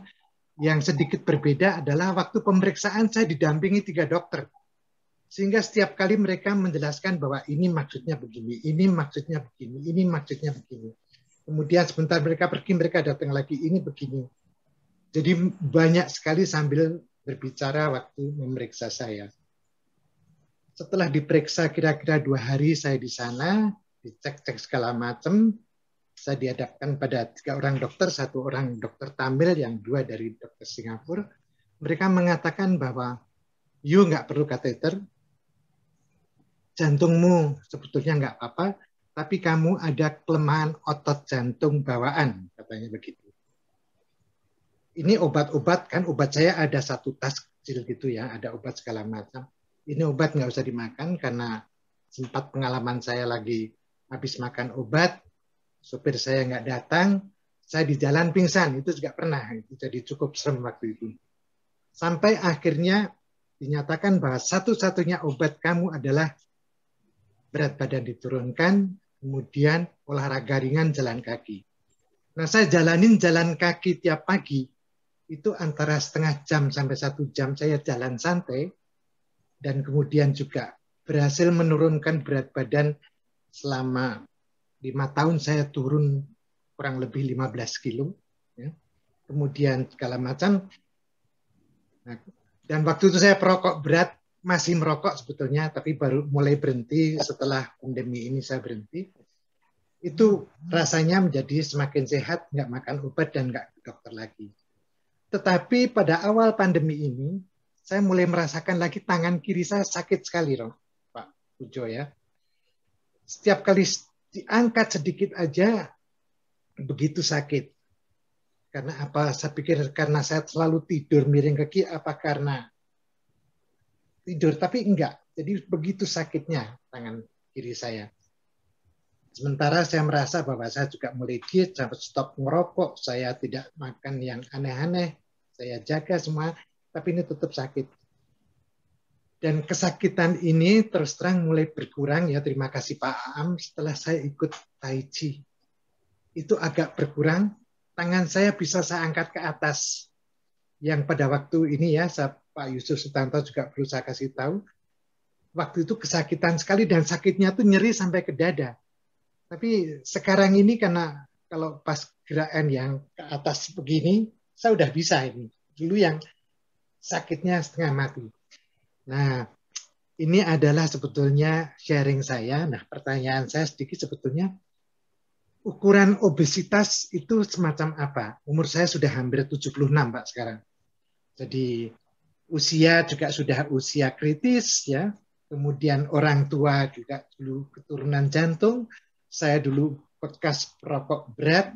Speaker 5: Yang sedikit berbeda adalah waktu pemeriksaan saya didampingi 3 dokter. Sehingga setiap kali mereka menjelaskan bahwa ini maksudnya begini, ini maksudnya begini, ini maksudnya begini. Kemudian sebentar mereka pergi, mereka datang lagi, ini begini. Jadi banyak sekali sambil berbicara waktu memeriksa saya. Setelah diperiksa kira-kira 2 hari saya di sana, dicek-cek segala macam, saya dihadapkan pada 3 orang dokter, 1 orang dokter Tamil, yang 2 dari dokter Singapura. Mereka mengatakan bahwa you nggak perlu kateter, jantungmu sebetulnya nggak apa-apa, tapi kamu ada kelemahan otot jantung bawaan, katanya begitu. Ini obat-obat, kan obat saya ada 1 tas kecil gitu ya, ada obat segala macam. Ini obat nggak usah dimakan karena sempat pengalaman saya lagi habis makan obat, supir saya nggak datang, saya di jalan pingsan, itu juga pernah. Itu jadi cukup serem waktu itu. Sampai akhirnya dinyatakan bahwa satu-satunya obat kamu adalah berat badan diturunkan, kemudian olahraga ringan, jalan kaki. Nah, saya jalanin jalan kaki tiap pagi, itu antara setengah jam sampai 1 jam saya jalan santai, dan kemudian juga berhasil menurunkan berat badan selama 5 tahun saya turun kurang lebih 15 kilo. Ya. Kemudian segala macam. Nah, dan waktu itu saya perokok berat, masih merokok sebetulnya, tapi baru mulai berhenti setelah pandemi ini saya berhenti. Itu rasanya menjadi semakin sehat, nggak makan obat dan nggak ke dokter lagi. Tetapi pada awal pandemi ini, saya mulai merasakan lagi tangan kiri saya sakit sekali, Pak Pujo ya. Setiap kali diangkat sedikit aja, begitu sakit. Karena apa? Saya pikir karena saya selalu tidur miring kaki, apa karena tidur? Tapi enggak. Jadi begitu sakitnya tangan kiri saya. Sementara saya merasa bahwa saya juga mulai diet, saya stop ngerokok, saya tidak makan yang aneh-aneh, saya jaga semua, tapi ini tetap sakit. Dan kesakitan ini terus terang mulai berkurang ya, terima kasih Pak Aam, setelah saya ikut Tai Chi. Itu agak berkurang, tangan saya bisa saya angkat ke atas. Yang pada waktu ini ya, Pak Yusuf Sutanto juga perlu saya kasih tahu, waktu itu kesakitan sekali dan sakitnya tuh nyeri sampai ke dada. Tapi sekarang ini karena kalau pas gerakan yang ke atas begini, saya udah bisa ini. Dulu yang sakitnya setengah mati. Nah, ini adalah sebetulnya sharing saya. Nah, pertanyaan saya sedikit sebetulnya, ukuran obesitas itu semacam apa? Umur saya sudah hampir 76, Pak, sekarang. Jadi, usia juga sudah usia kritis, ya. Kemudian orang tua juga dulu keturunan jantung. Saya dulu bekas perokok berat,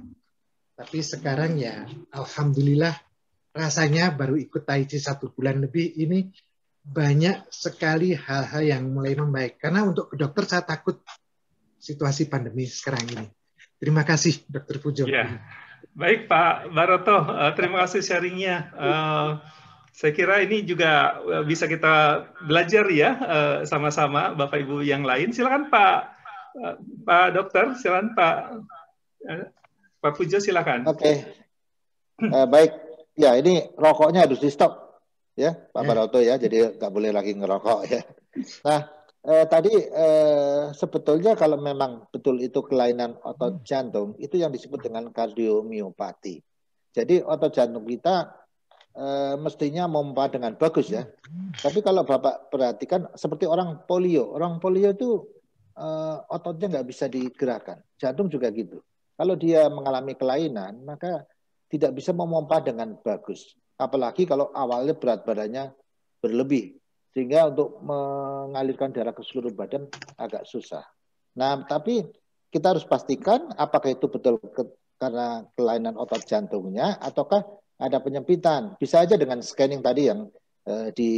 Speaker 5: tapi sekarang ya alhamdulillah rasanya baru ikut Tai Chi 1 bulan lebih ini banyak sekali hal-hal yang mulai membaik. Karena untuk ke dokter saya takut situasi pandemi sekarang ini. Terima kasih Dr. Pujo.
Speaker 1: Ya. Baik Pak Baroto, terima kasih sharingnya. Saya kira ini juga bisa kita belajar ya sama-sama Bapak Ibu yang lain. Silakan Pak Dokter, silakan Pak Pujo, silakan.
Speaker 2: Oke. Baik. Ya, ini rokoknya harus di stop ya Pak Baroto ya. Jadi nggak boleh lagi ngerokok ya. Nah, tadi sebetulnya kalau memang betul itu kelainan otot jantung, itu yang disebut dengan kardiomiopati. Jadi otot jantung kita mestinya memompa dengan bagus ya. Tapi kalau Bapak perhatikan seperti orang polio itu ototnya nggak bisa digerakkan. Jantung juga gitu. Kalau dia mengalami kelainan, maka tidak bisa memompa dengan bagus. Apalagi kalau awalnya berat badannya berlebih. Sehingga untuk mengalirkan darah ke seluruh badan agak susah. Nah, tapi kita harus pastikan apakah itu betul karena kelainan otot jantungnya ataukah ada penyempitan. Bisa aja dengan scanning tadi yang di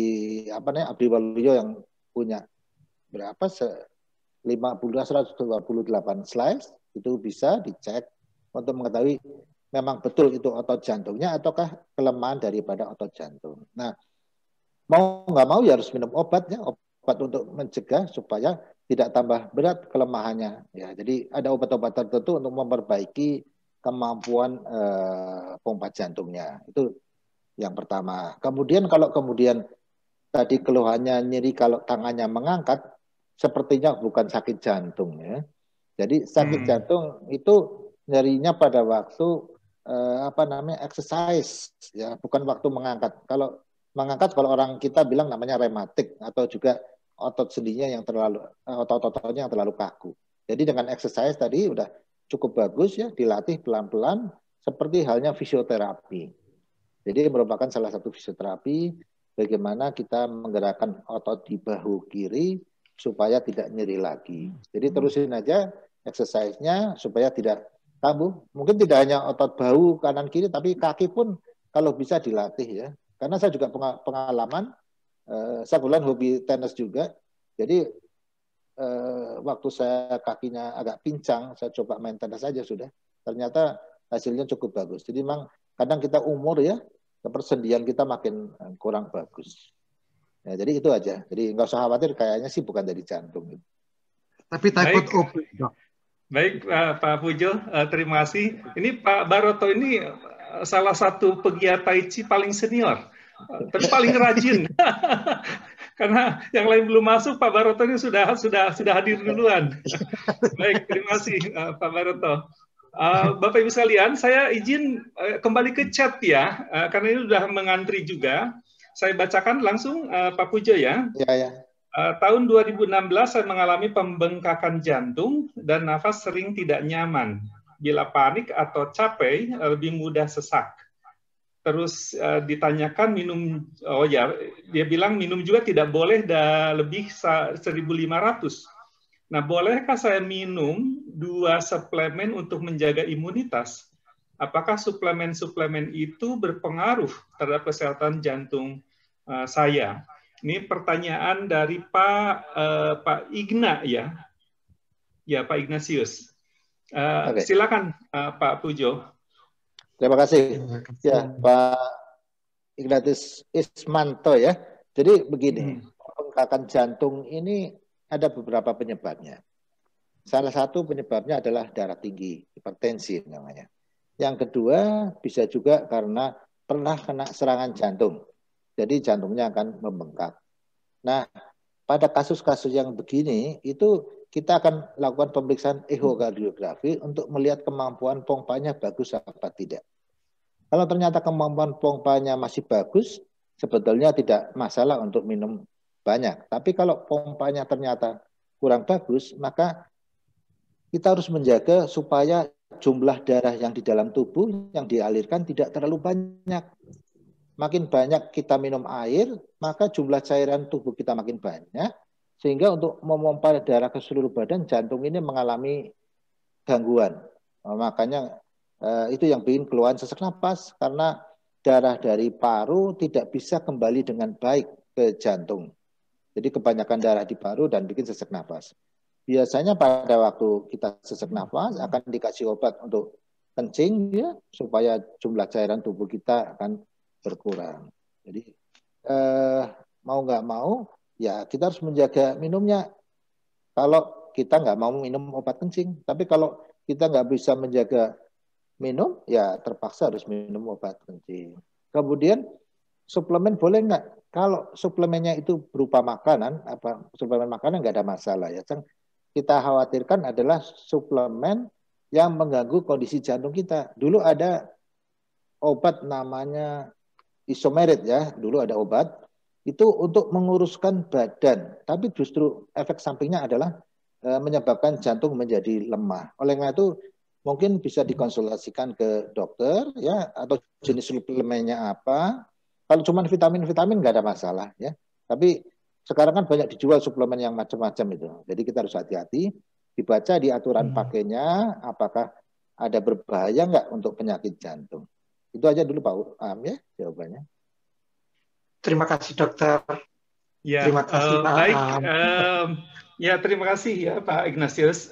Speaker 2: Abdi Waluyo yang punya berapa 128 slides itu bisa dicek untuk mengetahui memang betul itu otot jantungnya ataukah kelemahan daripada otot jantung. Nah, mau nggak mau ya harus minum obat ya, obat untuk mencegah supaya tidak tambah berat kelemahannya. Ya, jadi ada obat-obat tertentu untuk memperbaiki kemampuan pompa jantungnya. Itu yang pertama. Kemudian kalau tadi keluhannya nyeri kalau tangannya mengangkat, sepertinya bukan sakit jantung ya. Jadi sakit jantung itu nyerinya pada waktu exercise ya, bukan waktu mengangkat. Kalau mengangkat, kalau orang kita bilang namanya rematik atau juga otot sendinya yang terlalu otot-ototnya yang terlalu kaku. Jadi dengan exercise tadi udah cukup bagus ya, dilatih pelan-pelan seperti halnya fisioterapi. Jadi merupakan salah satu fisioterapi bagaimana kita menggerakkan otot di bahu kiri supaya tidak nyeri lagi. Jadi terusin aja exercise-nya supaya tidak kambuh. Mungkin tidak hanya otot bahu kanan kiri, tapi kaki pun kalau bisa dilatih ya. Karena saya juga pengalaman, saya kebetulan hobi tenis juga. Jadi waktu saya kakinya agak pincang, saya coba main tenis saja sudah. Ternyata hasilnya cukup bagus. Jadi memang kadang kita umur ya, persendian kita makin kurang bagus. Ya, jadi itu aja. Jadi nggak usah khawatir, kayaknya sih bukan dari jantung.
Speaker 5: Tapi takut open, dok.
Speaker 1: Baik, Pak Pujo, terima kasih. Ini Pak Baroto ini salah satu pegiat Tai Chi paling senior, tapi paling rajin. Karena yang lain belum masuk, Pak Baroto ini sudah hadir duluan. Baik, terima kasih Pak Baroto. Bapak Ibu sekalian, saya izin kembali ke chat ya, karena ini sudah mengantri juga. Saya bacakan langsung Pak Pujo ya.
Speaker 2: Ya.
Speaker 1: Tahun 2016 saya mengalami pembengkakan jantung dan nafas sering tidak nyaman. Bila panik atau capek lebih mudah sesak. Terus ditanyakan minum, dia bilang minum juga tidak boleh lebih 1.500. Nah, bolehkah saya minum 2 suplemen untuk menjaga imunitas? Apakah suplemen-suplemen itu berpengaruh terhadap kesehatan jantung saya? Ini pertanyaan dari Pak Igna ya. Ya, Pak Ignatius. Silakan Pak Pujo.
Speaker 2: Terima kasih. Ya, Pak Ignatius Ismanto ya. Jadi begini, pembengkakan jantung ini ada beberapa penyebabnya. Salah satu penyebabnya adalah darah tinggi, hipertensi namanya. Yang kedua bisa juga karena pernah kena serangan jantung. Jadi jantungnya akan membengkak. Nah, pada kasus-kasus yang begini, itu kita akan lakukan pemeriksaan ehokardiografi untuk melihat kemampuan pompanya bagus apa tidak. Kalau ternyata kemampuan pompanya masih bagus, sebetulnya tidak masalah untuk minum banyak. Tapi kalau pompanya ternyata kurang bagus, maka kita harus menjaga supaya jumlah darah yang di dalam tubuh yang dialirkan tidak terlalu banyak. Makin banyak kita minum air, maka jumlah cairan tubuh kita makin banyak, sehingga untuk memompa darah ke seluruh badan, jantung ini mengalami gangguan. Makanya itu yang bikin keluhan sesak napas, karena darah dari paru tidak bisa kembali dengan baik ke jantung. Jadi kebanyakan darah di paru dan bikin sesak napas. Biasanya pada waktu kita sesak nafas akan dikasih obat untuk kencing ya, supaya jumlah cairan tubuh kita akan berkurang. Jadi mau nggak mau ya kita harus menjaga minumnya. Kalau kita nggak mau minum obat kencing, tapi kalau kita nggak bisa menjaga minum, ya terpaksa harus minum obat kencing. Kemudian suplemen boleh nggak? Kalau suplemennya itu berupa makanan, suplemen makanan nggak ada masalah ya. Yang kita khawatirkan adalah suplemen yang mengganggu kondisi jantung kita. Dulu ada obat namanya isomerit ya, dulu ada obat itu untuk menguruskan badan, tapi justru efek sampingnya adalah menyebabkan jantung menjadi lemah. Oleh karena itu mungkin bisa dikonsultasikan ke dokter ya, atau jenis suplemennya apa. Kalau cuma vitamin-vitamin nggak ada masalah ya. Tapi sekarang kan banyak dijual suplemen yang macam-macam itu. Jadi kita harus hati-hati, dibaca di aturan pakainya apakah ada berbahaya nggak untuk penyakit jantung. Itu aja dulu Pak Am ya jawabannya.
Speaker 5: Terima kasih dokter.
Speaker 1: Ya,
Speaker 5: terima kasih Pak
Speaker 1: baik.
Speaker 5: Am.
Speaker 1: Ya, terima kasih ya Pak Ignatius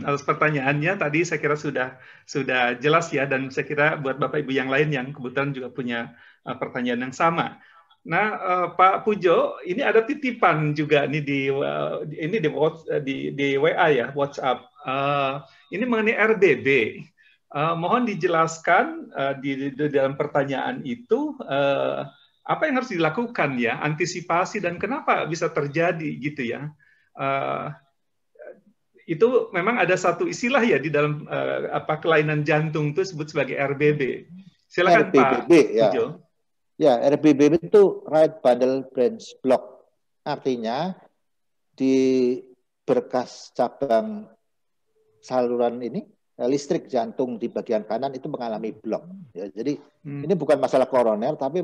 Speaker 1: atas pertanyaannya. Tadi saya kira sudah jelas ya, dan saya kira buat Bapak Ibu yang lain yang kebetulan juga punya pertanyaan yang sama. Nah, Pak Pujo, ini ada titipan juga nih di WA ya, WhatsApp. Ini mengenai RBB. Mohon dijelaskan di dalam pertanyaan itu apa yang harus dilakukan ya, antisipasi dan kenapa bisa terjadi gitu ya. Itu memang ada satu istilah ya di dalam kelainan jantung itu disebut sebagai RBB. Silakan
Speaker 2: RBB,
Speaker 1: Pak
Speaker 2: ya.
Speaker 1: Pujo.
Speaker 2: Ya, RBB itu right bundle branch block. Artinya di berkas cabang saluran ini listrik jantung di bagian kanan itu mengalami blok. Ya, jadi ini bukan masalah koroner, tapi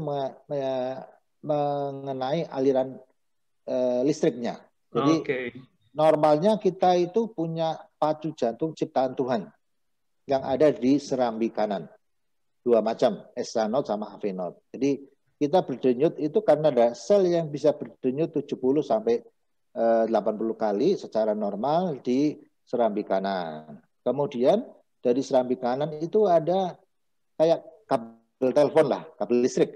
Speaker 2: mengenai aliran listriknya. Jadi normalnya kita itu punya pacu jantung ciptaan Tuhan yang ada di serambi kanan. Dua macam, SA0 sama AV0. Jadi kita berdenyut itu karena ada sel yang bisa berdenyut 70 sampai 80 kali secara normal di serambi kanan. Kemudian dari serambi kanan itu ada kayak kabel telepon lah, kabel listrik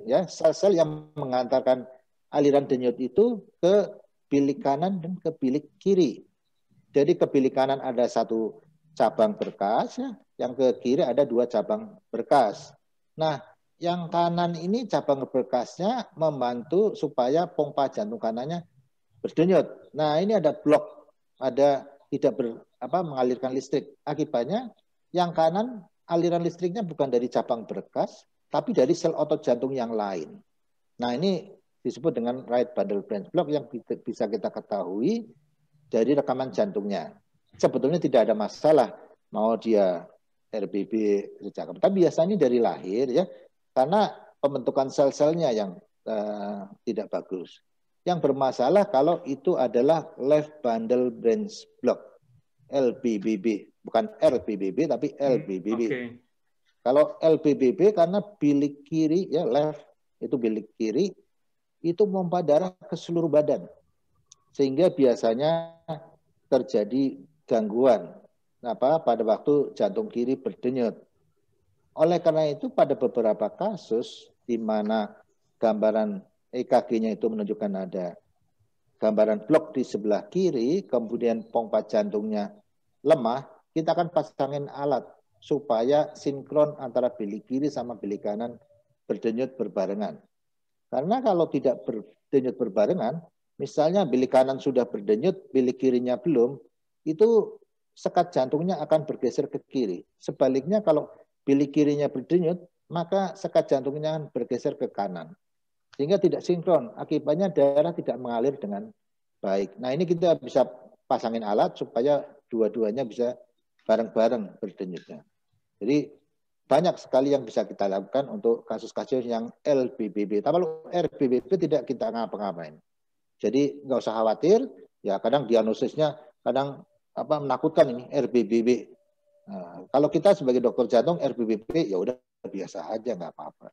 Speaker 2: ya, sel-sel yang mengantarkan aliran denyut itu ke bilik kanan dan ke bilik kiri. Jadi ke bilik kanan ada satu cabang berkas ya, yang ke kiri ada dua cabang berkas. Nah, yang kanan ini cabang berkasnya membantu supaya pompa jantung kanannya berdenyut. Nah, ini ada blok, ada tidak mengalirkan listrik. Akibatnya yang kanan aliran listriknya bukan dari cabang berkas, tapi dari sel otot jantung yang lain. Nah, ini disebut dengan right bundle branch block yang bisa kita ketahui dari rekaman jantungnya. Sebetulnya tidak ada masalah mau dia RBB sejak kapan. Tapi biasanya dari lahir ya, karena pembentukan sel-selnya yang tidak bagus. Yang bermasalah kalau itu adalah left bundle branch block, LBBB, bukan RBBB tapi LBBB. Kalau LBBB karena bilik kiri ya, left itu bilik kiri itu pompa darah ke seluruh badan, sehingga biasanya terjadi gangguan pada waktu jantung kiri berdenyut. Oleh karena itu pada beberapa kasus di mana gambaran EKG-nya itu menunjukkan ada gambaran blok di sebelah kiri, kemudian pompa jantungnya lemah, kita akan pasangin alat supaya sinkron antara bilik kiri sama bilik kanan berdenyut berbarengan. Karena kalau tidak berdenyut berbarengan, misalnya bilik kanan sudah berdenyut, bilik kirinya belum, itu sekat jantungnya akan bergeser ke kiri. Sebaliknya kalau bilik kirinya berdenyut, maka sekat jantungnya akan bergeser ke kanan. Sehingga tidak sinkron, akibatnya darah tidak mengalir dengan baik. Nah, ini kita bisa pasangin alat supaya dua-duanya bisa bareng-bareng berdenyutnya. Jadi banyak sekali yang bisa kita lakukan untuk kasus-kasus yang LBBB. Tapi kalau RBBB tidak kita ngapa-ngapain. Jadi nggak usah khawatir, ya kadang diagnosisnya kadang menakutkan ini RBBB. Nah, kalau kita sebagai dokter jantung RBBB ya udah biasa aja, nggak apa-apa.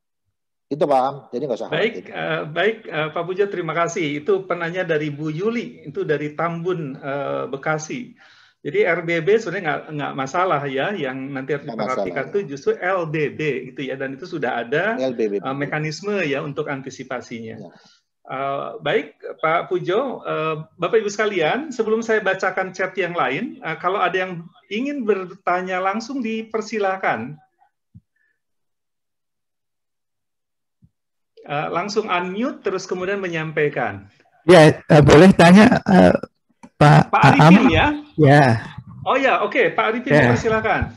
Speaker 2: Itu paham, jadi nggak usah khawatir.
Speaker 1: Baik, Pak Pujo, terima kasih. Itu penanya dari Bu Yuli, itu dari Tambun, Bekasi. Jadi RBB sebenarnya nggak masalah ya, yang nanti harus diperhatikan itu justru LDD gitu ya, dan itu sudah ada mekanisme ya untuk antisipasinya. Ya. Baik, Pak Pujo, Bapak Ibu sekalian, sebelum saya bacakan chat yang lain, kalau ada yang ingin bertanya langsung dipersilakan. Langsung unmute, terus kemudian menyampaikan.
Speaker 6: Ya, boleh tanya Pak
Speaker 1: Arifin ya?
Speaker 6: Ya.
Speaker 1: Oh ya, oke, Pak Arifin, dipersilakan.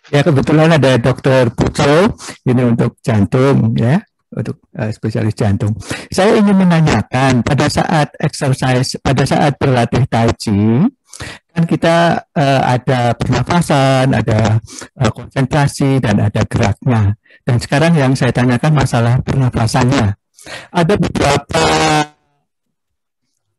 Speaker 6: Ya, kebetulan ada Dokter Pujo, ini untuk jantung ya. Untuk spesialis jantung. Saya ingin menanyakan pada saat exercise, pada saat berlatih Tai Chi, kan kita ada pernafasan, ada konsentrasi, dan ada geraknya. Dan sekarang yang saya tanyakan masalah pernafasannya. Ada beberapa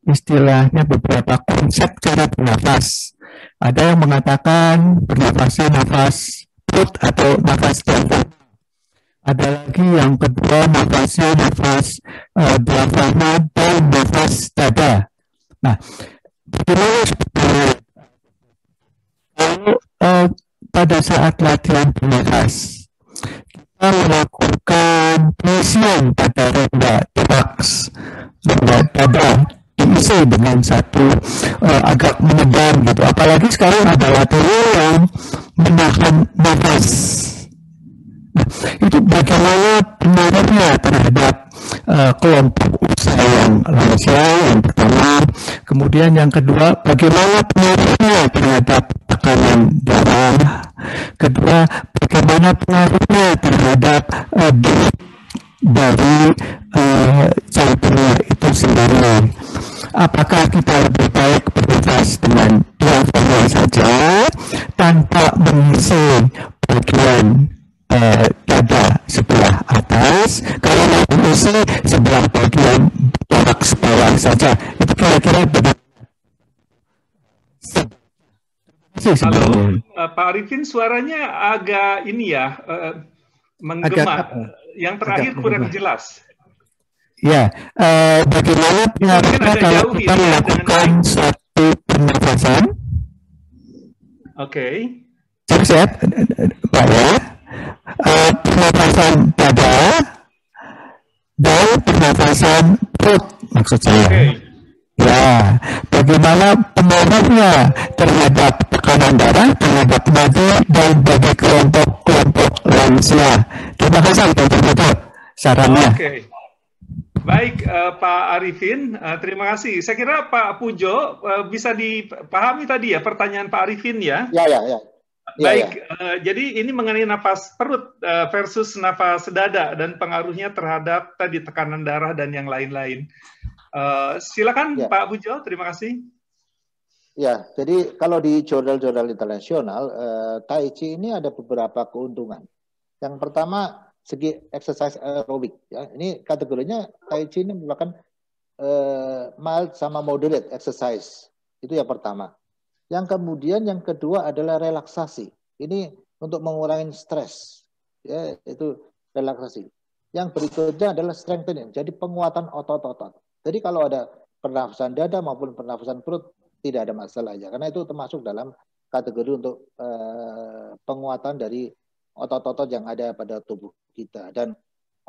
Speaker 6: istilahnya, beberapa konsep cara bernafas. Ada yang mengatakan bernafasnya nafas perut atau nafas jantung. Ada lagi yang kedua nafasnya nafas diafragma dan nafas dada. Nah, bagaimana sebetulnya kalau pada saat latihan bernafas kita melakukan pengisian pada rongga toraks, rongga dada diisi dengan satu agak menedam gitu. Apalagi sekarang ada latihan yang menahan nafas. Itu bagaimana pengaruhnya terhadap kelompok usaha yang lansia yang pertama, kemudian yang kedua bagaimana pengaruhnya terhadap tekanan darah, kedua bagaimana pengaruhnya terhadap dari jantungnya itu sendiri. Apakah kita lebih baik bernafas dengan diafragma saja tanpa mengisi bagian dada sebelah atas, kalau mengisi sebelah bagian toraks bawah saja? Itu kira-kira bagaimana?
Speaker 1: Halo, Pak Arifin, suaranya agak ini ya, menggema. Yang terakhir kurang jelas.
Speaker 6: Ya, bagaimana pengaruhnya kalau kita melakukan suatu pernafasan?
Speaker 1: Oke.
Speaker 6: Siap, Pak ya. Pernafasan dada dan pernafasan perut maksud saya. Ya, bagaimana pengaruhnya terhadap tekanan darah, terhadap nadi, dan bagi kelompok-kelompok lansia. Terima kasih untuk sarannya.
Speaker 1: Oke. Baik, Pak Arifin, terima kasih. Saya kira Pak Pujo bisa dipahami tadi ya pertanyaan Pak Arifin ya?
Speaker 2: Ya.
Speaker 1: Baik, jadi ini mengenai nafas perut versus nafas dada dan pengaruhnya terhadap tadi tekanan darah dan yang lain-lain. Silakan Pak Pujo, terima kasih.
Speaker 2: Ya, jadi kalau di jurnal-jurnal internasional, Tai Chi ini ada beberapa keuntungan. Yang pertama, segi exercise aerobik. Ya, ini kategorinya Tai Chi ini merupakan mild sama moderate exercise. Itu yang pertama. Yang kemudian yang kedua adalah relaksasi. Ini untuk mengurangi stres. Ya, itu relaksasi. Yang berikutnya adalah strengthening. Jadi penguatan otot-otot. Jadi kalau ada pernafasan dada maupun pernafasan perut tidak ada masalah ya. Karena itu termasuk dalam kategori untuk penguatan dari otot-otot yang ada pada tubuh kita. Dan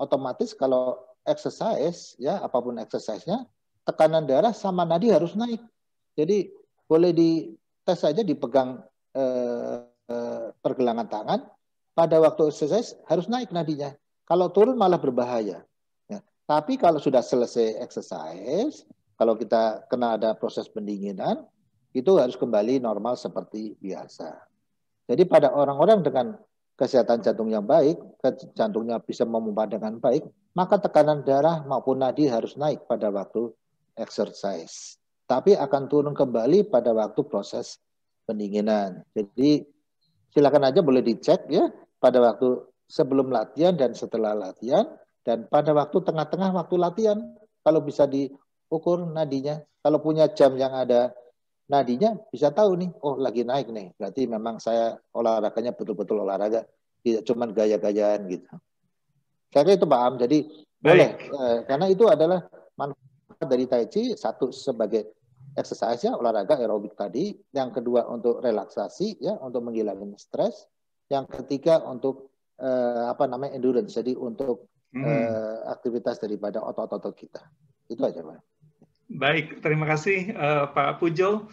Speaker 2: otomatis kalau exercise ya, apapun exercise-nya, tekanan darah sama nadi harus naik. Jadi boleh tes saja dipegang pergelangan tangan, pada waktu exercise harus naik nadinya. Kalau turun malah berbahaya. Ya. Tapi kalau sudah selesai exercise, kalau kita kena ada proses pendinginan, itu harus kembali normal seperti biasa. Jadi pada orang-orang dengan kesehatan jantung yang baik, jantungnya bisa memompa dengan baik, maka tekanan darah maupun nadi harus naik pada waktu exercise. Tapi akan turun kembali pada waktu proses pendinginan. Jadi silakan aja boleh dicek ya pada waktu sebelum latihan dan setelah latihan, dan pada waktu tengah-tengah waktu latihan kalau bisa diukur nadinya. Kalau punya jam yang ada nadinya bisa tahu nih, oh lagi naik nih, berarti memang saya olahraganya betul-betul olahraga, tidak cuma gaya-gayaan gitu. Saya kira itu Pak Am, jadi boleh, karena itu adalah manfaat dari Tai Chi, satu sebagai exercise ya, olahraga aerobik tadi, yang kedua untuk relaksasi ya, untuk menghilangkan stres, yang ketiga untuk endurance, jadi untuk aktivitas daripada otot-otot kita. Itu aja Pak.
Speaker 1: Baik, terima kasih Pak Pujo.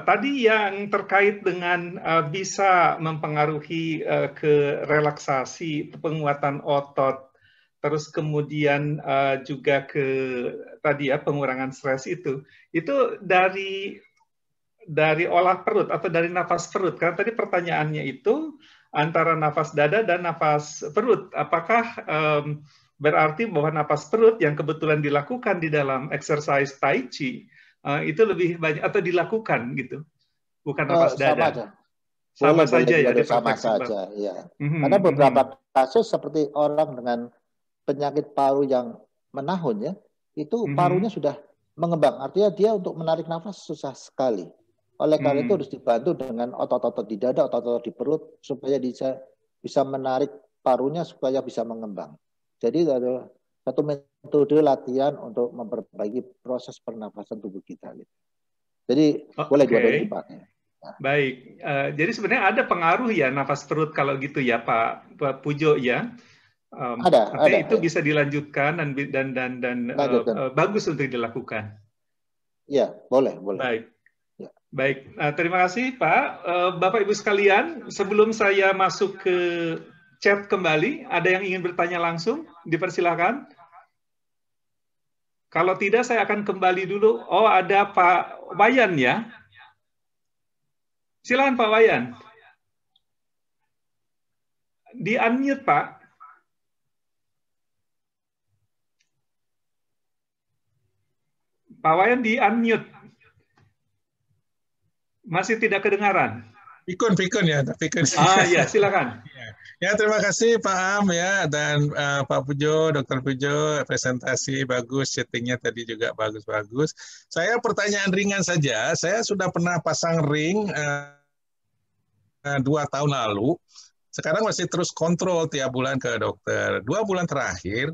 Speaker 1: Tadi yang terkait dengan bisa mempengaruhi ke relaksasi, penguatan otot, terus kemudian juga ke tadi ya pengurangan stres itu dari olah perut atau dari nafas perut. Karena tadi pertanyaannya itu antara nafas dada dan nafas perut. Apakah berarti bahwa napas perut yang kebetulan dilakukan di dalam exercise Tai Chi itu lebih banyak atau dilakukan gitu, bukan napas dada. Sama saja ya,
Speaker 2: sama saja. Ya. Karena beberapa kasus seperti orang dengan penyakit paru yang menahun ya, itu parunya sudah mengembang. Artinya dia untuk menarik nafas susah sekali. Oleh karena itu harus dibantu dengan otot-otot di dada, otot-otot di perut supaya bisa menarik parunya supaya bisa mengembang. Jadi ada satu metode latihan untuk memperbaiki proses pernafasan tubuh kita. Jadi boleh dua-duanya dipakai. Nah.
Speaker 1: Baik, jadi sebenarnya ada pengaruh ya nafas perut kalau gitu ya Pak Pujo ya.
Speaker 2: Ada.
Speaker 1: Itu bisa dilanjutkan dan bagus untuk dilakukan.
Speaker 2: Iya, boleh.
Speaker 1: Baik. Ya. Baik, terima kasih Pak. Bapak Ibu sekalian, sebelum saya masuk ke chat kembali, ada yang ingin bertanya langsung? Dipersilakan. Kalau tidak, saya akan kembali dulu. Oh, ada Pak Wayan ya? Silakan Pak Wayan. Di-unmute, Pak. Pak Wayan di-unmute. Masih tidak kedengaran.
Speaker 7: Pikun ya, pikun.
Speaker 1: Ya, silakan.
Speaker 7: Ya, terima kasih Pak Am ya, dan Pak Pujo, Dr. Pujo, presentasi bagus, chattingnya tadi juga bagus-bagus. Saya pertanyaan ringan saja, saya sudah pernah pasang ring 2 tahun lalu, sekarang masih terus kontrol tiap bulan ke dokter. 2 bulan terakhir,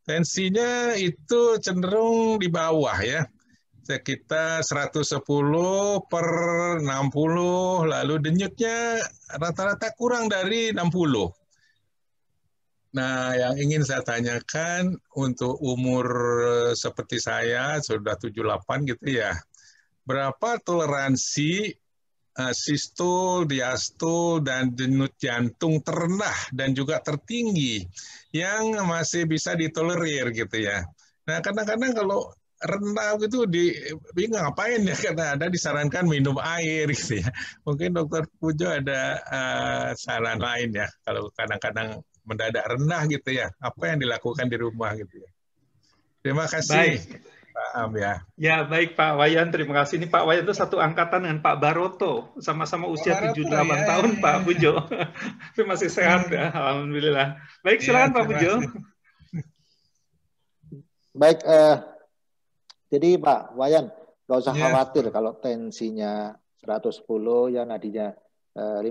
Speaker 7: tensinya itu cenderung di bawah ya. Sekitar 110/60, lalu denyutnya rata-rata kurang dari 60. Nah, yang ingin saya tanyakan untuk umur seperti saya, sudah 78 gitu ya, berapa toleransi sistol, diastol, dan denyut jantung terendah dan juga tertinggi yang masih bisa ditolerir gitu ya. Nah, kadang-kadang kalau rendah gitu bingung ngapain ya, karena ada disarankan minum air gitu ya. Mungkin Dokter Pujo ada saran lain ya kalau kadang-kadang mendadak rendah gitu ya, apa yang dilakukan di rumah gitu ya. Terima kasih.
Speaker 1: Baik.
Speaker 7: Pak Am ya.
Speaker 1: Ya, baik Pak Wayan, terima kasih. Ini Pak Wayan itu satu angkatan dengan Pak Baroto, sama-sama usia 78 tahun Pak Pujo. Tapi masih sehat ya, alhamdulillah. Baik, silakan Pak Pujo.
Speaker 2: Baik, jadi Pak Wayan, nggak usah khawatir kalau tensinya 110 ya, nadinya 50,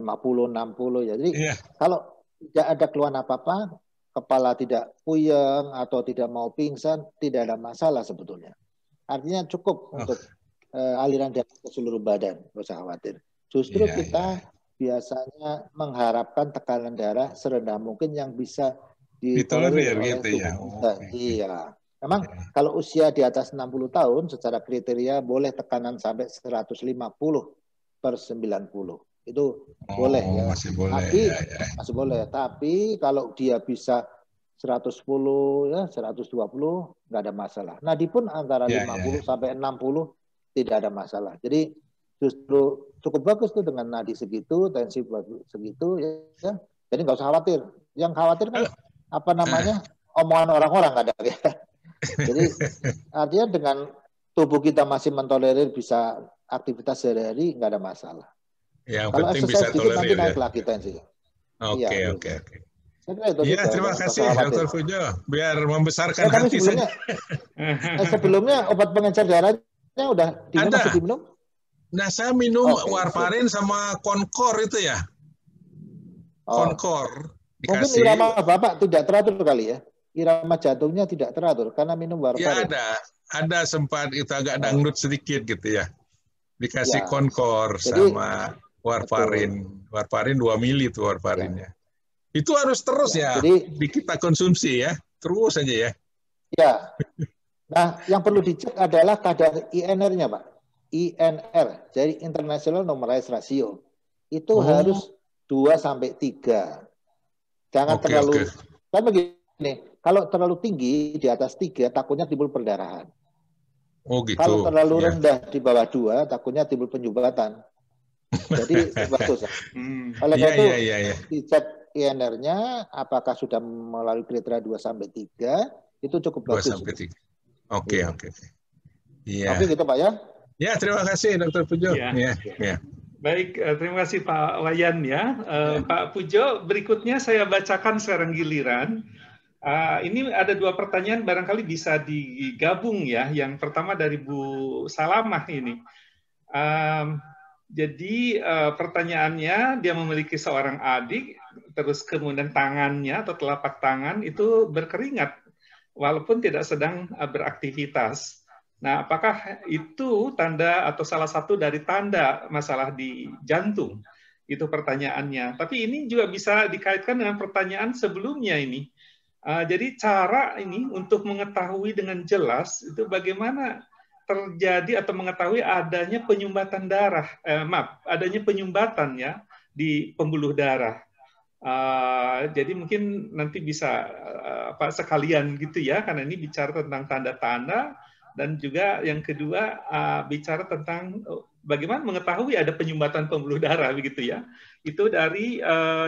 Speaker 2: 60 ya. Jadi kalau tidak ada keluhan apa-apa, kepala tidak puyeng atau tidak mau pingsan, tidak ada masalah sebetulnya. Artinya cukup untuk aliran darah ke seluruh badan, nggak usah khawatir. Justru kita biasanya mengharapkan tekanan darah serendah mungkin yang bisa ditolerir oleh tubuh kita. Iya. Memang kalau usia di atas 60 tahun secara kriteria boleh tekanan sampai 150/90. Itu boleh ya.
Speaker 7: Masih boleh.
Speaker 2: Tapi masih boleh. Tapi kalau dia bisa 110 ya, 120 nggak ada masalah. Nadi pun antara 50 sampai 60 tidak ada masalah. Jadi justru cukup bagus tuh dengan nadi segitu, tensi segitu ya. Jadi nggak usah khawatir. Yang khawatir kan apa namanya? Omongan orang-orang kadang ya. Jadi artinya dengan tubuh kita masih mentolerir bisa aktivitas sehari-hari nggak ada masalah.
Speaker 7: Yang
Speaker 2: kalau
Speaker 7: penting
Speaker 2: exercise
Speaker 7: bisa
Speaker 2: dikit nanti
Speaker 7: tolerir
Speaker 2: naik
Speaker 7: ya.
Speaker 2: lagi tensi.
Speaker 7: Oke.
Speaker 2: Ya,
Speaker 7: terima kasih Dr. Pujo. Biar membesarkan
Speaker 2: tapi
Speaker 7: hati
Speaker 2: sebelumnya, sebelumnya obat pengencer darahnya udah masih diminum?
Speaker 7: Nah, saya minum
Speaker 2: Oke,
Speaker 7: warfarin sama Concor itu ya. Concor
Speaker 2: mungkin
Speaker 7: dikasih.
Speaker 2: irama Bapak tidak teratur kali ya. Irama jantungnya tidak teratur karena minum
Speaker 7: Ya
Speaker 2: warfarin.
Speaker 7: ada sempat itu agak dangdut sedikit gitu ya. Dikasih
Speaker 2: Ya.
Speaker 7: Concor
Speaker 2: Jadi,
Speaker 7: sama warfarin. Warfarin 2 mili itu warfarinnya. Itu harus terus ya,
Speaker 2: Jadi
Speaker 7: kita konsumsi ya. Terus aja ya.
Speaker 2: ya. Nah, yang perlu dicek adalah kadar INR-nya, Pak. INR, jadi International Normalized Ratio. Itu harus 2 sampai 3. Jangan terlalu kan begini, kalau terlalu tinggi di atas 3 takutnya timbul perdarahan.
Speaker 7: Oh gitu.
Speaker 2: Kalau terlalu rendah di bawah 2 takutnya timbul penyumbatan. Jadi bagus. Oleh karena itu dicek INR-nya apakah sudah melalui kriteria 2 sampai 3 itu cukup
Speaker 7: 2
Speaker 2: bagus.
Speaker 7: sampai 3. Oke. Iya.
Speaker 2: Oke gitu Pak ya.
Speaker 7: Ya, terima kasih Dr. Pujo. Ya.
Speaker 1: Baik, terima kasih Pak Wayan ya. Pak Pujo, berikutnya saya bacakan secara giliran. Ini ada 2 pertanyaan barangkali bisa digabung ya. Yang pertama dari Bu Salamah ini. Jadi pertanyaannya, dia memiliki seorang adik, terus kemudian tangannya atau telapak tangan itu berkeringat, walaupun tidak sedang beraktivitas. Nah, apakah itu tanda atau salah satu dari tanda masalah di jantung? Itu pertanyaannya. Tapi ini juga bisa dikaitkan dengan pertanyaan sebelumnya ini. Jadi cara ini untuk mengetahui dengan jelas itu bagaimana terjadi atau mengetahui adanya penyumbatan darah, adanya penyumbatan ya di pembuluh darah. Jadi mungkin nanti bisa sekalian gitu ya, karena ini bicara tentang tanda-tanda dan juga yang kedua bicara tentang bagaimana mengetahui ada penyumbatan pembuluh darah begitu ya. Itu dari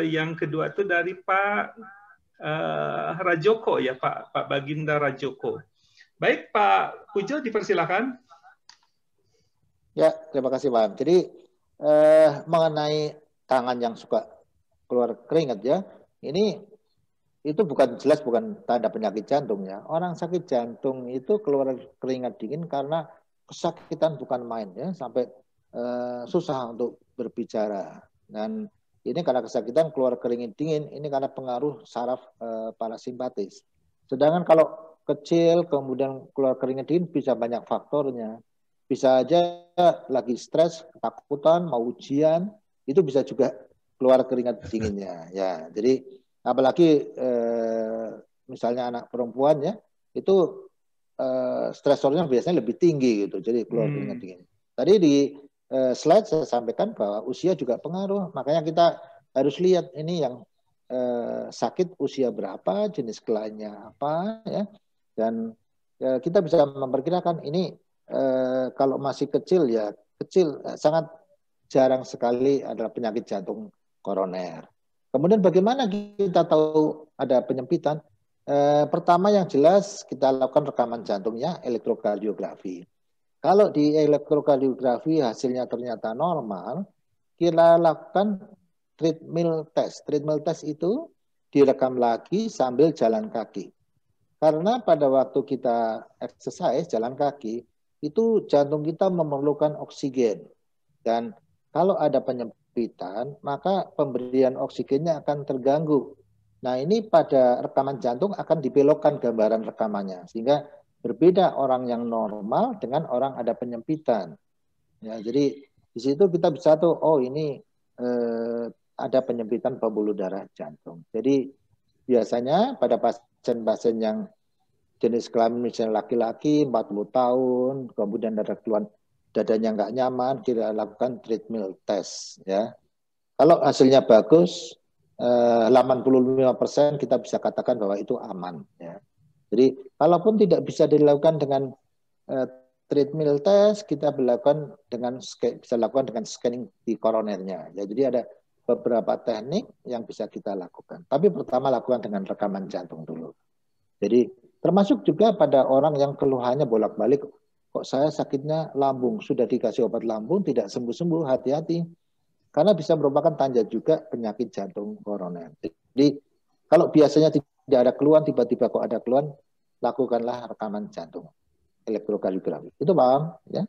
Speaker 1: yang kedua itu dari Pak Rajoko ya, Pak Baginda Rajoko. Baik, Pak Pujo, dipersilakan.
Speaker 2: Ya, terima kasih Pak. Jadi mengenai tangan yang suka keluar keringat ya, itu bukan tanda penyakit jantung ya. Orang sakit jantung itu keluar keringat dingin karena kesakitan bukan main ya, sampai susah untuk berbicara. Dan ini karena kesakitan keluar keringat dingin, ini karena pengaruh saraf parasimpatis. Sedangkan kalau kecil kemudian keluar keringat dingin bisa banyak faktornya. Bisa aja lagi stres, ketakutan, mau ujian, itu bisa juga keluar keringat dinginnya. Ya, jadi apalagi misalnya anak perempuan ya, itu stresornya biasanya lebih tinggi gitu, jadi keluar keringat dingin. Tadi di slide saya sampaikan bahwa usia juga pengaruh, makanya kita harus lihat ini yang sakit usia berapa, jenis kelainnya apa ya, dan kita bisa memperkirakan ini kalau masih kecil ya sangat jarang sekali adalah penyakit jantung koroner. Kemudian bagaimana kita tahu ada penyempitan? Pertama yang jelas kita lakukan rekaman jantungnya, elektrokardiografi. Kalau di elektrokardiografi hasilnya ternyata normal, kita lakukan treadmill test. Treadmill test itu direkam lagi sambil jalan kaki. Karena pada waktu kita exercise, jalan kaki, itu jantung kita memerlukan oksigen. Dan kalau ada penyempitan, maka pemberian oksigennya akan terganggu. Nah, ini pada rekaman jantung akan dibelokkan gambaran rekamannya. Sehingga berbeda orang yang normal dengan orang ada penyempitan. Ya, jadi di situ kita bisa tahu, oh ini ada penyempitan pembuluh darah jantung. Jadi biasanya pada pasien-pasien yang jenis kelamin misalnya laki-laki 40 tahun, kemudian ada keluhan dadanya nggak nyaman, kita lakukan treadmill test. Ya, kalau hasilnya bagus, 85% kita bisa katakan bahwa itu aman. Ya. Jadi, kalaupun tidak bisa dilakukan dengan treadmill test, kita bisa lakukan dengan scanning di koronernya. Ya, jadi ada beberapa teknik yang bisa kita lakukan. Tapi pertama lakukan dengan rekaman jantung dulu. Jadi, termasuk juga pada orang yang keluhannya bolak-balik, kok saya sakitnya lambung, sudah dikasih obat lambung, tidak sembuh-sembuh, hati-hati. Karena bisa merupakan tanda juga penyakit jantung koroner. Jadi, kalau biasanya tidak ada keluhan, tiba-tiba kok ada keluhan, lakukanlah rekaman jantung, elektrokardiografi. Itu paham? Ya?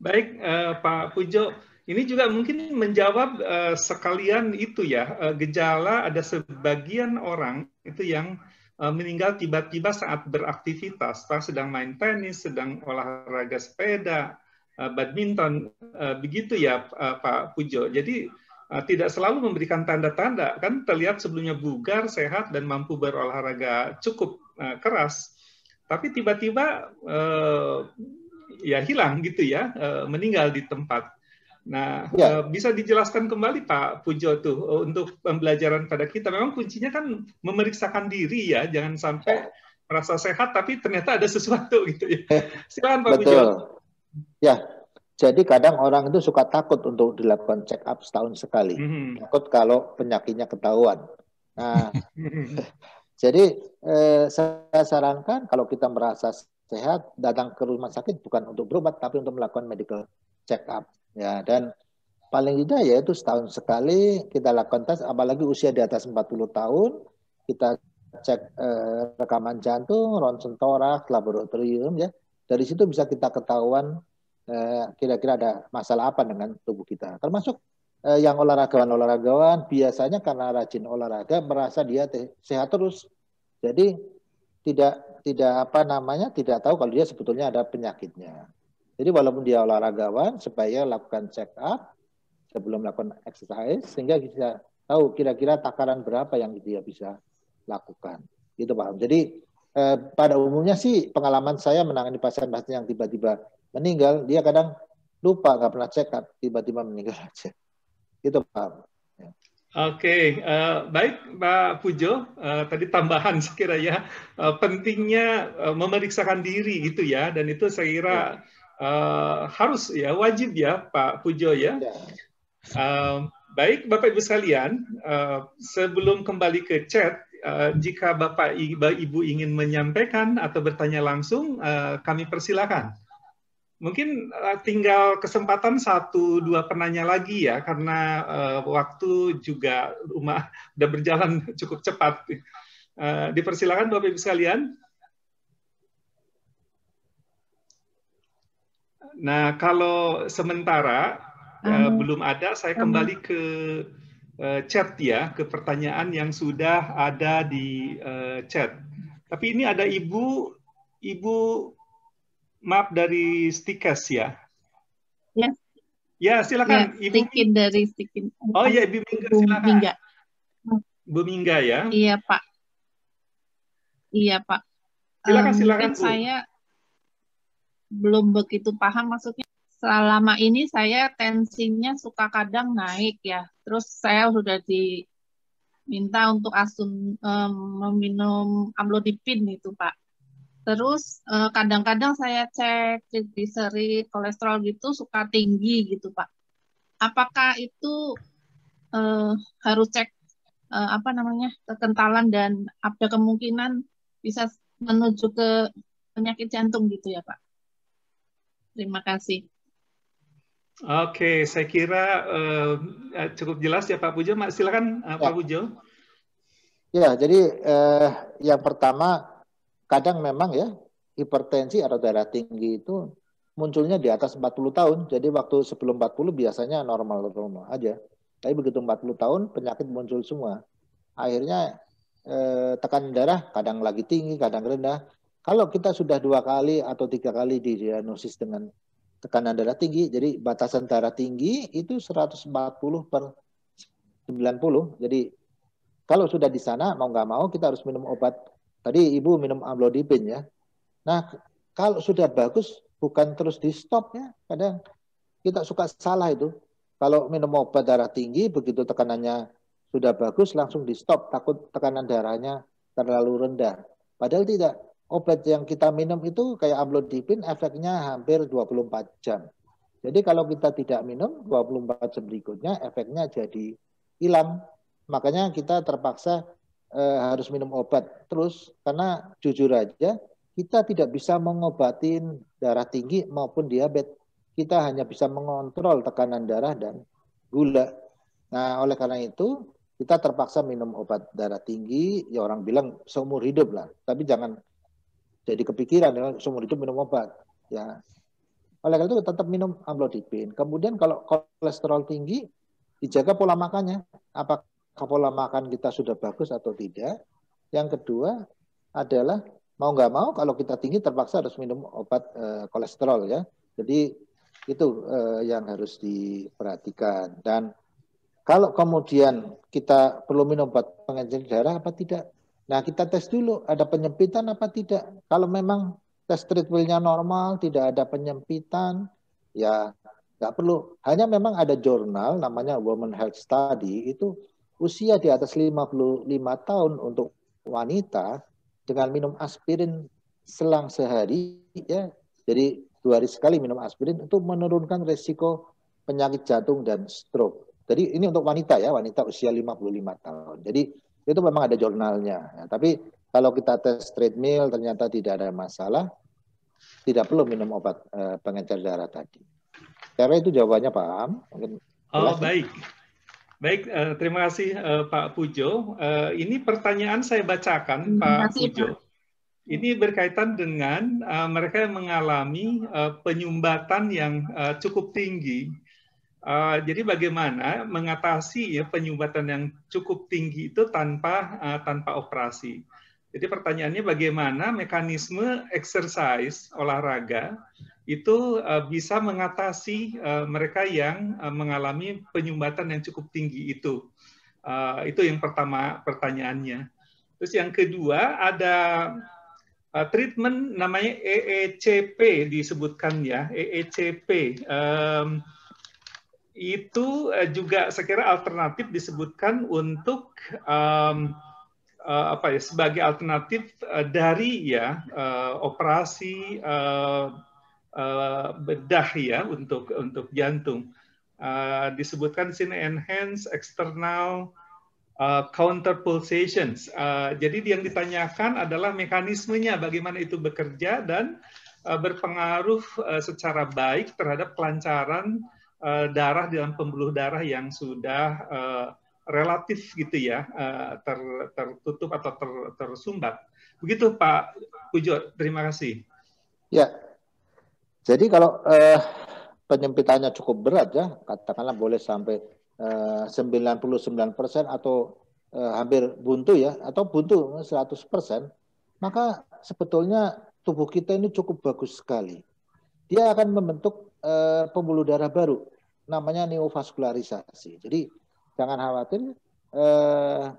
Speaker 1: Baik, Pak Pujo, ini juga mungkin menjawab sekalian itu ya, gejala ada sebagian orang itu yang meninggal tiba-tiba saat beraktivitas, sedang main tenis, sedang olahraga sepeda, badminton, begitu ya Pak Pujo. Jadi tidak selalu memberikan tanda-tanda, kan terlihat sebelumnya bugar, sehat, dan mampu berolahraga cukup keras, tapi tiba-tiba ya hilang gitu ya, meninggal di tempat. Nah,
Speaker 2: Ya.
Speaker 1: bisa dijelaskan kembali Pak Pujo tuh untuk pembelajaran pada kita. Memang kuncinya kan memeriksakan diri ya, jangan sampai merasa sehat tapi ternyata ada sesuatu gitu ya. Silakan Pak Pujo.
Speaker 2: Betul. Ya, jadi kadang orang itu suka takut untuk dilakukan check up setahun sekali. Takut kalau penyakitnya ketahuan. Nah, jadi saya sarankan kalau kita merasa sehat, datang ke rumah sakit bukan untuk berobat, tapi untuk melakukan medical check up. Ya, dan paling tidak ya itu setahun sekali kita lakukan tes, apalagi usia di atas 40 tahun, kita cek rekaman jantung, ronsen toraks, laboratorium ya. Dari situ bisa kita ketahuan kira-kira ada masalah apa dengan tubuh kita. Termasuk yang olahragawan biasanya karena rajin olahraga merasa dia sehat terus. Jadi tidak tahu kalau dia sebetulnya ada penyakitnya. Jadi walaupun dia olahragawan, supaya lakukan check up sebelum melakukan exercise, sehingga bisa tahu kira-kira takaran berapa yang dia bisa lakukan. Gitu Pak. Jadi pada umumnya sih pengalaman saya menangani pasien-pasien yang tiba-tiba meninggal, dia kadang lupa, nggak pernah check up, tiba-tiba meninggal aja. Gitu Pak. Ya.
Speaker 1: Oke, baik Pak Pujo, tadi tambahan saya kira ya, pentingnya memeriksakan diri gitu ya, dan itu saya kira harus ya, wajib ya Pak Pujo ya. Baik Bapak Ibu sekalian, sebelum kembali ke chat, jika Bapak Ibu ingin menyampaikan atau bertanya langsung, kami persilakan. Mungkin tinggal kesempatan 1-2 penanya lagi ya, karena waktu juga udah berjalan cukup cepat. Dipersilakan Bapak Ibu sekalian. Nah, kalau sementara belum ada, saya kembali ke chat ya, ke pertanyaan yang sudah ada di chat. Tapi ini ada Ibu maaf dari Stikes ya.
Speaker 8: Ya.
Speaker 1: Ya, silakan
Speaker 8: ya,
Speaker 1: Ibu.
Speaker 8: dari Stikin.
Speaker 1: Oh ya, Ibu Mingga, silakan.
Speaker 8: Mingga.
Speaker 1: Bu Mingga ya.
Speaker 8: Iya, Pak. Iya, Pak.
Speaker 1: Silakan
Speaker 8: Mungkin
Speaker 1: Bu.
Speaker 8: saya belum begitu paham, maksudnya selama ini saya tensinya suka kadang naik ya. Terus saya sudah diminta untuk meminum amlodipin itu Pak. Terus kadang-kadang saya cek trigliserid, kolesterol gitu suka tinggi gitu Pak. Apakah itu harus cek kekentalan dan ada kemungkinan bisa menuju ke penyakit jantung gitu ya Pak? Terima kasih.
Speaker 1: Oke, saya kira cukup jelas ya Pak Pujo. Silakan Pak Pujo.
Speaker 2: Ya, jadi yang pertama kadang memang ya hipertensi atau darah tinggi itu munculnya di atas 40 tahun. Jadi waktu sebelum 40 biasanya normal aja. Tapi begitu 40 tahun penyakit muncul semua. Akhirnya tekanan darah kadang lagi tinggi, kadang rendah. Kalau kita sudah 2 kali atau 3 kali didiagnosis dengan tekanan darah tinggi, jadi batasan darah tinggi itu 140/90. Jadi kalau sudah di sana mau nggak mau kita harus minum obat. Tadi Ibu minum amlodipin ya. Nah kalau sudah bagus bukan terus di stop ya. Kadang kita suka salah itu. Kalau minum obat darah tinggi begitu tekanannya sudah bagus langsung di stop, takut tekanan darahnya terlalu rendah. Padahal tidak. Obat yang kita minum itu kayak amlodipin efeknya hampir 24 jam. Jadi kalau kita tidak minum 24 jam berikutnya efeknya jadi hilang. Makanya kita terpaksa harus minum obat terus karena jujur aja kita tidak bisa mengobatin darah tinggi maupun diabetes. Kita hanya bisa mengontrol tekanan darah dan gula. Nah, oleh karena itu kita terpaksa minum obat darah tinggi. Ya orang bilang seumur hidup lah, tapi jangan jadi kepikiran ya seumur hidup minum obat. Ya Oleh karena itu tetap minum amlodipin. Kemudian kalau kolesterol tinggi, dijaga pola makannya. Apakah pola makan kita sudah bagus atau tidak? Yang kedua adalah mau nggak mau kalau kita tinggi terpaksa harus minum obat kolesterol ya. Jadi itu yang harus diperhatikan. Dan kalau kemudian kita perlu minum obat pengencer darah apa tidak? Nah, kita tes dulu ada penyempitan apa tidak. Kalau memang tes treadmill-nya normal, tidak ada penyempitan, ya nggak perlu. Hanya memang ada jurnal namanya Women Health Study, itu usia di atas 55 tahun untuk wanita dengan minum aspirin selang sehari, ya. Jadi 2 hari sekali minum aspirin itu menurunkan resiko penyakit jantung dan stroke. Jadi ini untuk wanita ya, wanita usia 55 tahun. Jadi itu memang ada jurnalnya. Ya, tapi kalau kita tes treadmill ternyata tidak ada masalah, tidak perlu minum obat pengencer darah tadi. Karena itu jawabannya Pak Am. Mungkin
Speaker 1: oh baik, baik. Terima kasih Pak Pujo. Ini pertanyaan saya bacakan Pak Pujo. Ini berkaitan dengan mereka yang mengalami penyumbatan yang cukup tinggi. Jadi bagaimana mengatasi ya penyumbatan yang cukup tinggi itu tanpa operasi. Jadi pertanyaannya bagaimana mekanisme exercise olahraga itu bisa mengatasi mereka yang mengalami penyumbatan yang cukup tinggi itu. Itu yang pertama pertanyaannya. Terus yang kedua ada treatment namanya EECP disebutkan ya, EECP. Itu juga saya kira alternatif disebutkan untuk sebagai alternatif dari ya operasi bedah ya untuk jantung. Disebutkan di sini enhance external counter pulsations. Jadi yang ditanyakan adalah mekanismenya bagaimana itu bekerja dan berpengaruh secara baik terhadap kelancaran darah dalam pembuluh darah yang sudah relatif gitu ya tertutup atau tersumbat. Begitu Pak Pujo, terima kasih.
Speaker 2: Ya, jadi kalau penyempitannya cukup berat ya, katakanlah boleh sampai 99% atau hampir buntu ya, atau buntu 100%, maka sebetulnya tubuh kita ini cukup bagus sekali. Dia akan membentuk pembuluh darah baru, namanya neovaskularisasi. Jadi jangan khawatir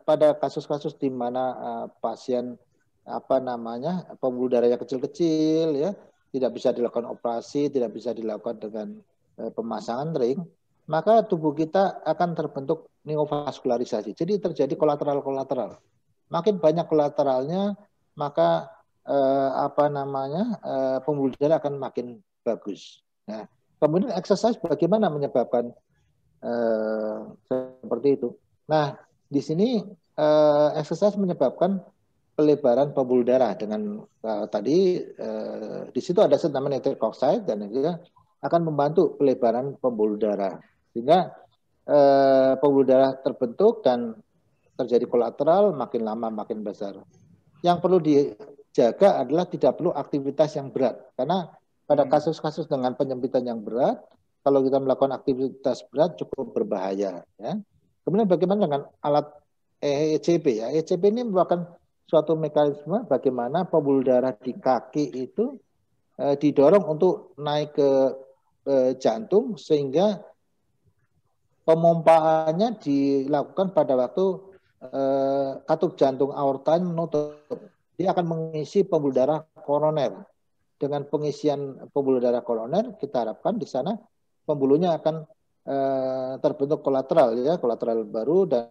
Speaker 2: pada kasus-kasus di mana pasien pembuluh darahnya kecil-kecil ya, tidak bisa dilakukan operasi, tidak bisa dilakukan dengan pemasangan ring, maka tubuh kita akan terbentuk neovaskularisasi. Jadi terjadi kolateral-kolateral. Makin banyak kolateralnya, maka pembuluh darah akan makin bagus. Nah, kemudian exercise bagaimana menyebabkan seperti itu. Nah, di sini exercise menyebabkan pelebaran pembuluh darah dengan di situ ada zat namanya nitric oxide dan juga akan membantu pelebaran pembuluh darah sehingga pembuluh darah terbentuk dan terjadi kolateral makin lama makin besar. Yang perlu dijaga adalah tidak perlu aktivitas yang berat karena pada kasus-kasus dengan penyempitan yang berat kalau kita melakukan aktivitas berat cukup berbahaya. Ya. Kemudian bagaimana dengan alat EECP? Ya? EECP ini merupakan suatu mekanisme bagaimana pembuluh darah di kaki itu didorong untuk naik ke jantung sehingga pemompaannya dilakukan pada waktu katup jantung aorta menutup. Dia akan mengisi pembuluh darah koroner. Dengan pengisian pembuluh darah koroner kita harapkan di sana pembuluhnya akan terbentuk kolateral ya, kolateral baru dan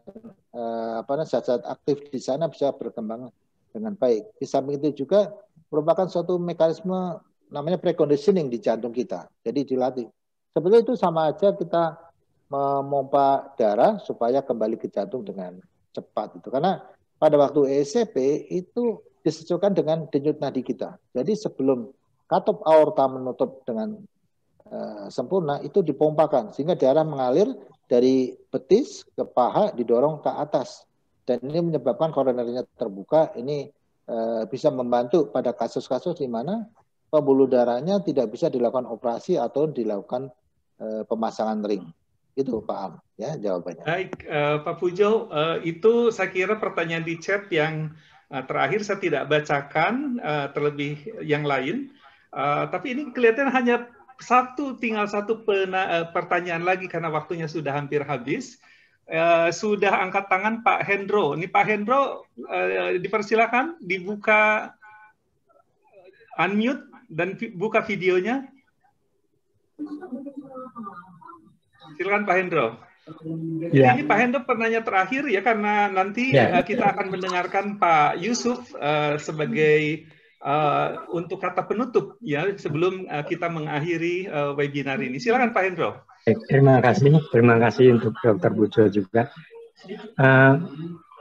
Speaker 2: zat-zat aktif di sana bisa berkembang dengan baik. Di samping itu juga merupakan suatu mekanisme namanya preconditioning di jantung kita. Jadi dilatih. Sebetulnya itu sama aja kita memompa darah supaya kembali ke jantung dengan cepat itu. Karena pada waktu EECP itu disesuaikan dengan denyut nadi kita. Jadi sebelum katup aorta menutup dengan sempurna itu dipompakan sehingga darah mengalir dari betis ke paha didorong ke atas dan ini menyebabkan koronernya terbuka. Ini bisa membantu pada kasus-kasus di mana pembuluh darahnya tidak bisa dilakukan operasi atau dilakukan pemasangan ring. Itu Pak Am, ya jawabannya.
Speaker 1: Baik, Pak Pujo, itu saya kira pertanyaan di chat yang terakhir saya tidak bacakan, terlebih yang lain. Tapi ini kelihatan hanya tinggal satu pertanyaan lagi karena waktunya sudah hampir habis. Sudah angkat tangan Pak Hendro. Ini Pak Hendro, dipersilakan dibuka unmute dan buka videonya. Silakan Pak Hendro.
Speaker 6: Ya.
Speaker 1: Ini Pak Hendro penanya terakhir ya, karena nanti kita akan mendengarkan Pak Yusuf sebagai untuk kata penutup ya sebelum kita mengakhiri webinar ini. Silakan Pak Hendro.
Speaker 9: Terima kasih untuk Dr. Pujo juga.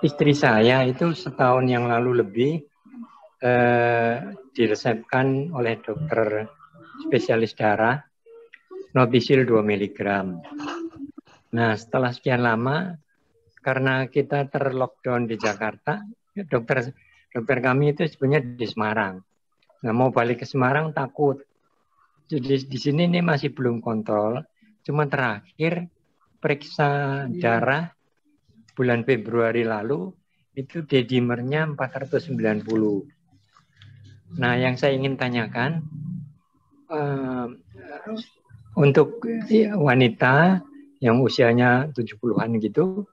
Speaker 9: Istri saya itu setahun yang lalu lebih diresepkan oleh dokter spesialis darah Notisil 2 mg. Nah, setelah sekian lama, karena kita terlockdown di Jakarta, dokter kami itu sebenarnya di Semarang. Nah, mau balik ke Semarang takut. Jadi di sini ini masih belum kontrol. Cuma terakhir periksa darah bulan Februari lalu itu D-dimernya 490. Nah, yang saya ingin tanyakan untuk wanita yang usianya 70-an gitu,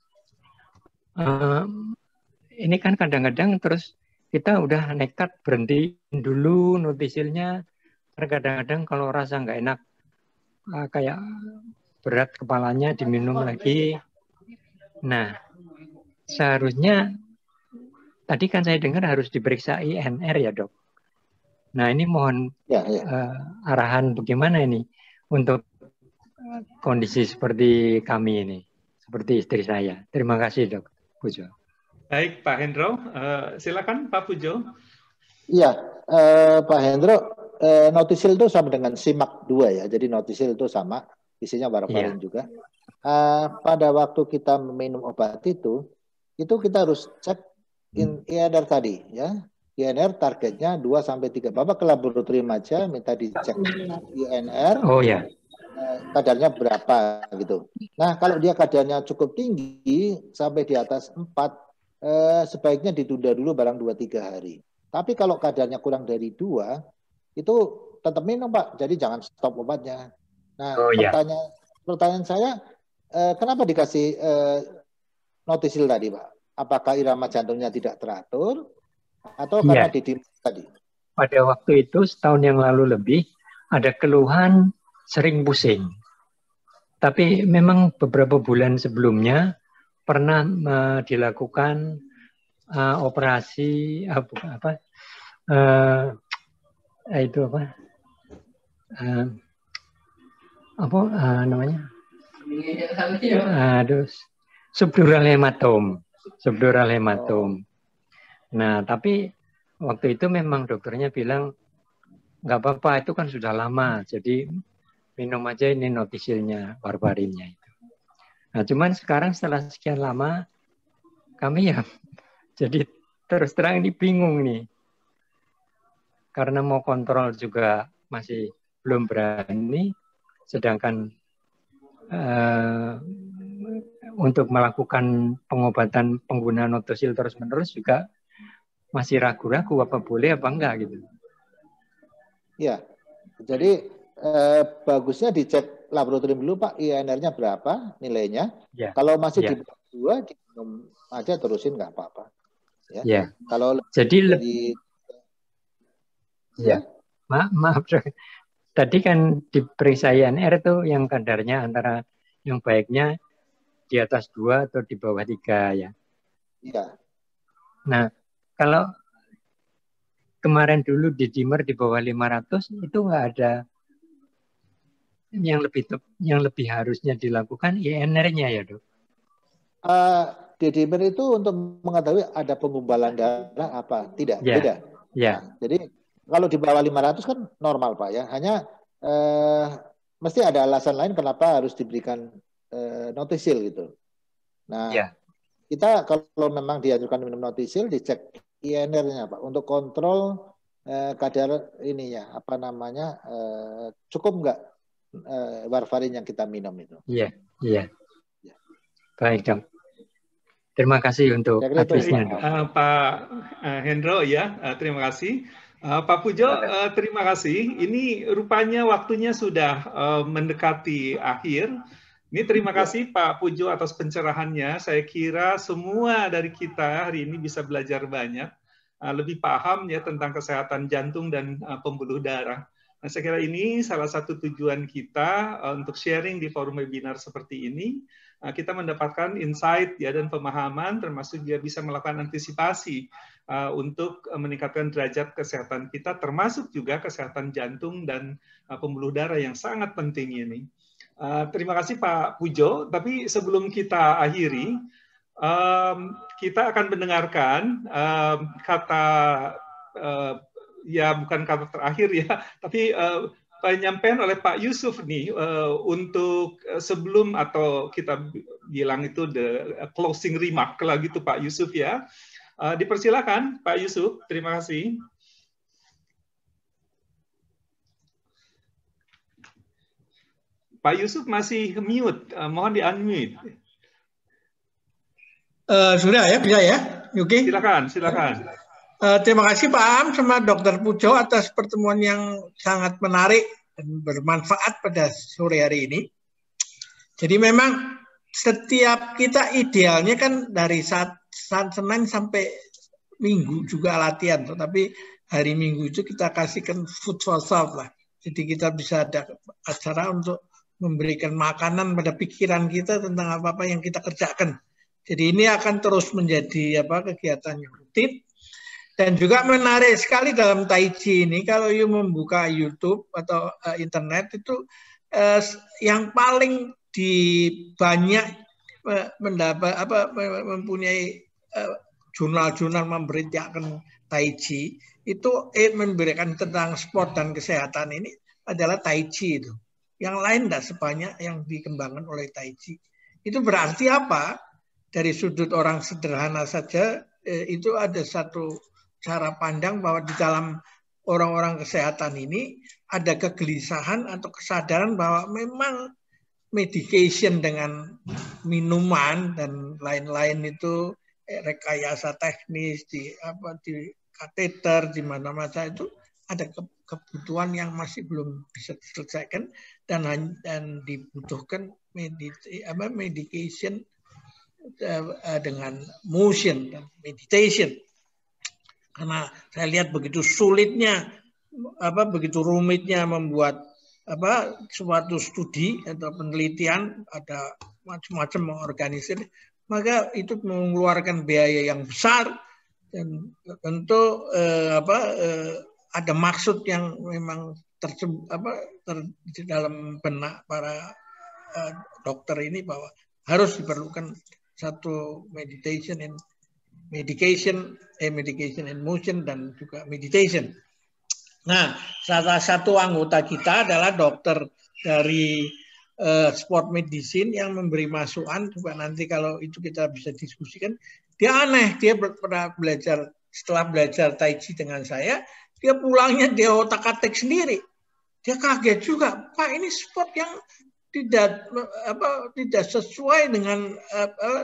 Speaker 9: ini kan kadang-kadang terus kita udah nekat berhenti dulu Notisilnya, kadang-kadang kalau rasa nggak enak, kayak berat kepalanya diminum lagi. Nah, seharusnya tadi kan saya dengar harus diperiksa INR ya dok. Nah ini mohon arahan bagaimana ini untuk kondisi seperti kami ini, seperti istri saya. Terima kasih dok Pujo.
Speaker 1: Baik Pak Hendro, silakan Pak Pujo.
Speaker 2: Iya, Pak Hendro, Notisil itu sama dengan Simak 2 ya. Jadi Notisil itu sama, isinya warfarin juga. Pada waktu kita minum obat itu kita harus cek INR tadi ya. INR targetnya 2-3. Bapak ke laboratorium aja, minta dicek INR.
Speaker 9: Oh ya.
Speaker 2: Kadarnya berapa gitu. Nah, kalau dia kadarnya cukup tinggi sampai di atas 4, sebaiknya ditunda dulu barang 2-3 hari. Tapi kalau kadarnya kurang dari 2, itu tetap minum Pak. Jadi jangan stop obatnya. Nah, pertanyaan saya, kenapa dikasih Notisil tadi Pak? Apakah irama jantungnya tidak teratur atau karena D-dimer tadi?
Speaker 9: Pada waktu itu setahun yang lalu lebih ada keluhan sering pusing. Tapi memang beberapa bulan sebelumnya pernah dilakukan operasi namanya? Subdural hematom. Nah, tapi waktu itu memang dokternya bilang nggak apa-apa, itu kan sudah lama, jadi minum aja ini Notisilnya, warfarinnya itu. Nah, cuman sekarang setelah sekian lama, kami ya jadi terus terang ini bingung nih. Karena mau kontrol juga masih belum berani, sedangkan untuk melakukan pengobatan penggunaan Notisil terus-menerus juga masih ragu-ragu apa boleh apa enggak gitu.
Speaker 2: Ya, jadi bagusnya dicek laboratorium dulu Pak, INR-nya berapa nilainya. Ya. Kalau masih di bawah 2, diminum aja terusin nggak apa-apa. Ya.
Speaker 9: Ya.
Speaker 2: Kalau
Speaker 9: jadi maaf. Tadi kan diperiksa INR itu yang kadarnya antara yang baiknya di atas 2 atau di bawah 3 ya.
Speaker 2: Iya.
Speaker 9: Nah, kalau kemarin dulu D-dimer di bawah 500 itu nggak ada yang lebih harusnya dilakukan INR-nya ya dok.
Speaker 2: D-dimer itu untuk mengetahui ada pengumbalan darah apa tidak, beda.
Speaker 9: Ya.
Speaker 2: Nah, jadi kalau di bawah 500 kan normal Pak ya. Hanya mesti ada alasan lain kenapa harus diberikan Notisil gitu. Nah, kita kalau memang dianjurkan minum Notisil, dicek INR-nya Pak untuk kontrol kadar ini ya, apa namanya, cukup nggak warfarin yang kita minum itu?
Speaker 9: Iya, iya. Baik, Dok. Terima kasih untuk advice-nya, Dok.
Speaker 1: Pak Hendro ya, terima kasih. Pak Pujo, terima kasih. Ini rupanya waktunya sudah mendekati akhir. Ini terima kasih Pak Pujo atas pencerahannya. Saya kira semua dari kita hari ini bisa belajar banyak, lebih paham ya tentang kesehatan jantung dan pembuluh darah. Nah, saya kira ini salah satu tujuan kita untuk sharing di forum webinar seperti ini. Kita mendapatkan insight ya dan pemahaman, termasuk juga bisa melakukan antisipasi untuk meningkatkan derajat kesehatan kita, termasuk juga kesehatan jantung dan pembuluh darah yang sangat penting ini. Terima kasih Pak Pujo. Tapi sebelum kita akhiri, kita akan mendengarkan kata ya bukan kata terakhir ya, tapi penyampaian oleh Pak Yusuf nih untuk sebelum atau kita bilang itu the closing remark lah gitu Pak Yusuf ya. Dipersilakan Pak Yusuf. Terima kasih. Pak Yusuf masih mute, mohon di-unmute.
Speaker 10: Sudah ya, bisa ya? Oke.
Speaker 1: Silakan, silakan.
Speaker 10: Terima kasih Pak Am sama Dr. Pujo atas pertemuan yang sangat menarik dan bermanfaat pada sore hari ini. Jadi memang setiap kita idealnya kan dari saat Senin sampai Minggu juga latihan, tetapi hari Minggu itu kita kasihkan food for thought lah. Jadi kita bisa ada acara untuk memberikan makanan pada pikiran kita tentang apa-apa yang kita kerjakan. Jadi ini akan terus menjadi kegiatan yang rutin. Dan juga menarik sekali dalam Tai Chi ini, kalau you membuka YouTube atau internet itu yang paling banyak mempunyai jurnal-jurnal memberitakan Tai Chi itu memberikan tentang sport dan kesehatan ini adalah Tai Chi itu. Yang lain tidak sebanyak yang dikembangkan oleh Tai Chi. Itu berarti apa? Dari sudut orang sederhana saja itu ada satu cara pandang bahwa di dalam orang-orang kesehatan ini ada kegelisahan atau kesadaran bahwa memang medication dengan minuman dan lain-lain itu rekayasa teknis di kateter di mana-mana itu ada kebutuhan yang masih belum bisa diselesaikan dan dibutuhkan medication dengan motion dan meditation. Karena saya lihat begitu sulitnya, begitu rumitnya membuat suatu studi atau penelitian, ada macam-macam mengorganisir, maka itu mengeluarkan biaya yang besar dan tentu ada maksud yang memang di dalam benak para dokter ini bahwa harus diperlukan satu medication in motion dan juga meditation. Nah, salah satu anggota kita adalah dokter dari sport medicine yang memberi masukan juga nanti kalau itu kita bisa diskusikan. Dia aneh, dia pernah belajar setelah belajar Tai Chi dengan saya, dia pulangnya dia otak-atik sendiri. Dia kaget juga, Pak ini sport yang tidak sesuai dengan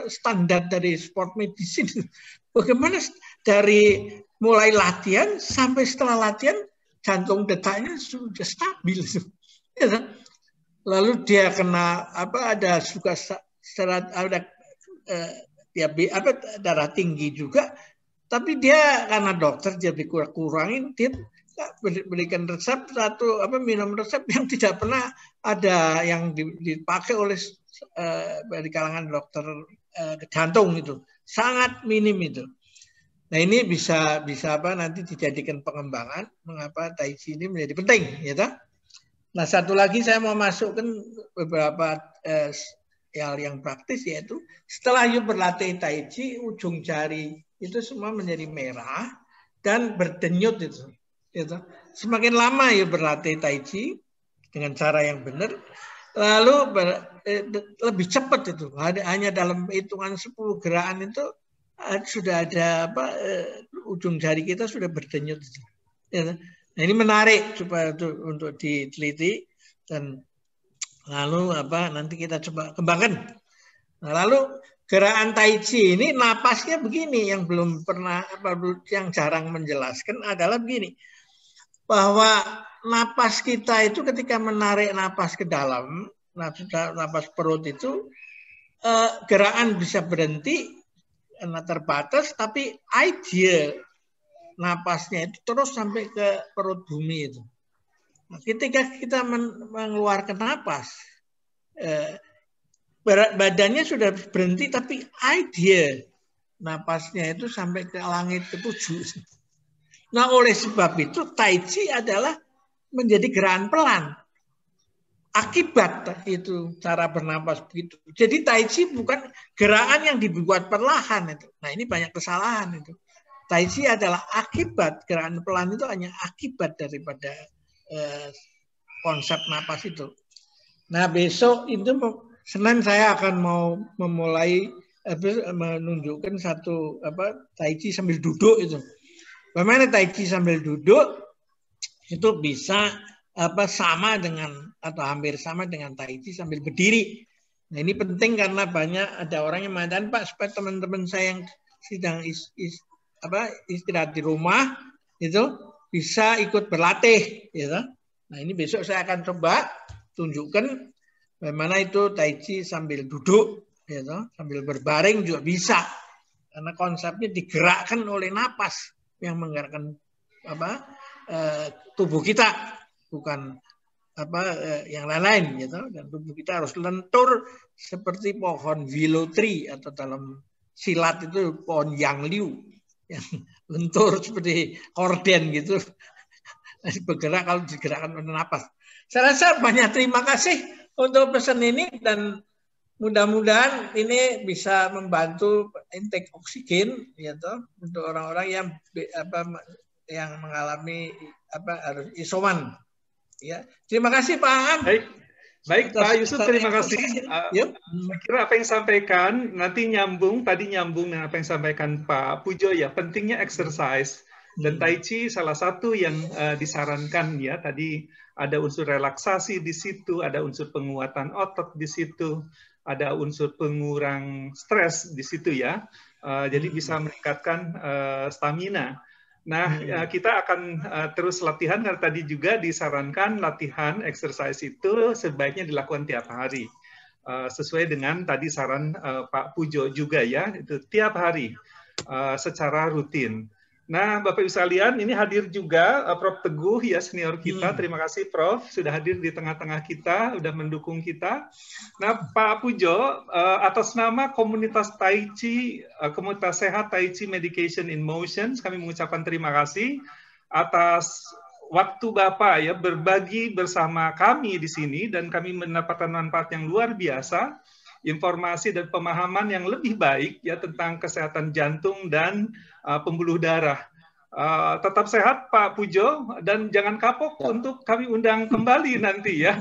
Speaker 10: standar dari sport medicine. Bagaimana dari mulai latihan sampai setelah latihan jantung detaknya sudah stabil. Lalu dia kena ada juga darah tinggi juga, tapi dia karena dokter dia kurangin, dia berikan resep minum resep yang tidak pernah ada yang dipakai oleh dari kalangan dokter jantung itu, sangat minim itu. Nah ini bisa nanti dijadikan pengembangan mengapa Tai Chi ini menjadi penting, ya toh? Nah satu lagi saya mau masukkan beberapa hal yang praktis, yaitu setelah you berlatih Tai Chi, ujung jari itu semua menjadi merah dan berdenyut itu. Gitu. Semakin lama ya berlatih Tai Chi dengan cara yang benar, lalu lebih cepat itu. Hanya dalam hitungan 10 gerakan itu sudah ada ujung jari kita sudah berdenyut itu. Ya. Nah, ini menarik supaya untuk diteliti dan lalu nanti kita coba kembangkan. Nah, lalu gerakan Tai Chi ini napasnya begini, yang belum pernah yang jarang menjelaskan adalah begini, bahwa napas kita itu ketika menarik napas ke dalam, napas perut itu gerakan bisa berhenti karena terbatas, tapi ideal napasnya itu terus sampai ke perut bumi itu. Nah, ketika kita mengeluarkan napas, badannya sudah berhenti, tapi ideal napasnya itu sampai ke langit ketujuh. Nah, oleh sebab itu Tai Chi adalah menjadi gerakan pelan. Akibat itu cara bernapas begitu. Jadi Tai Chi bukan gerakan yang dibuat perlahan itu. Nah, ini banyak kesalahan itu. Tai Chi adalah akibat, gerakan pelan itu hanya akibat daripada konsep napas itu. Nah, besok itu Senin saya akan mau memulai menunjukkan satu Tai Chi sambil duduk itu. Bagaimana Tai Chi sambil duduk itu bisa sama dengan atau hampir sama dengan Tai Chi sambil berdiri. Nah, ini penting karena banyak ada orang yang mengatakan, Pak, supaya teman-teman saya yang sedang istirahat di rumah itu bisa ikut berlatih, gitu. Nah, ini besok saya akan coba tunjukkan bagaimana itu Tai Chi sambil duduk, gitu, sambil berbaring juga bisa, karena konsepnya digerakkan oleh napas yang menggerakkan tubuh kita, bukan yang lain-lain, gitu. Dan tubuh kita harus lentur seperti pohon willow tree, atau dalam silat itu pohon yang liu yang lentur seperti korden gitu, bergerak kalau digerakkan oleh napas. Saya rasa banyak terima kasih untuk pesan ini, dan mudah-mudahan ini bisa membantu intake oksigen, gitu, untuk orang-orang yang mengalami harus isoman. Ya, terima kasih Pak Aan.
Speaker 1: Baik Pak Yusuf, terima kasih. Saya kira apa yang disampaikan nanti tadi nyambung dengan apa yang disampaikan Pak Pujo ya, pentingnya exercise. Dan Tai Chi salah satu yang disarankan ya, tadi ada unsur relaksasi di situ, ada unsur penguatan otot di situ, ada unsur pengurang stres di situ ya. Jadi bisa meningkatkan stamina. Nah, kita akan terus latihan, karena tadi juga disarankan latihan exercise itu sebaiknya dilakukan tiap hari. Sesuai dengan tadi saran Pak Pujo juga ya, itu tiap hari secara rutin. Nah, Bapak Ibu sekalian, ini hadir juga Prof. Teguh ya, senior kita. Terima kasih Prof. sudah hadir di tengah-tengah kita, sudah mendukung kita. Nah, Pak Pujo, atas nama komunitas Tai Chi, komunitas sehat Tai Chi Medication in Motion, kami mengucapkan terima kasih atas waktu Bapak ya berbagi bersama kami di sini, dan kami mendapatkan manfaat yang luar biasa, informasi dan pemahaman yang lebih baik ya tentang kesehatan jantung dan pembuluh darah. Tetap sehat Pak Pujo, dan jangan kapok untuk kami undang kembali nanti ya.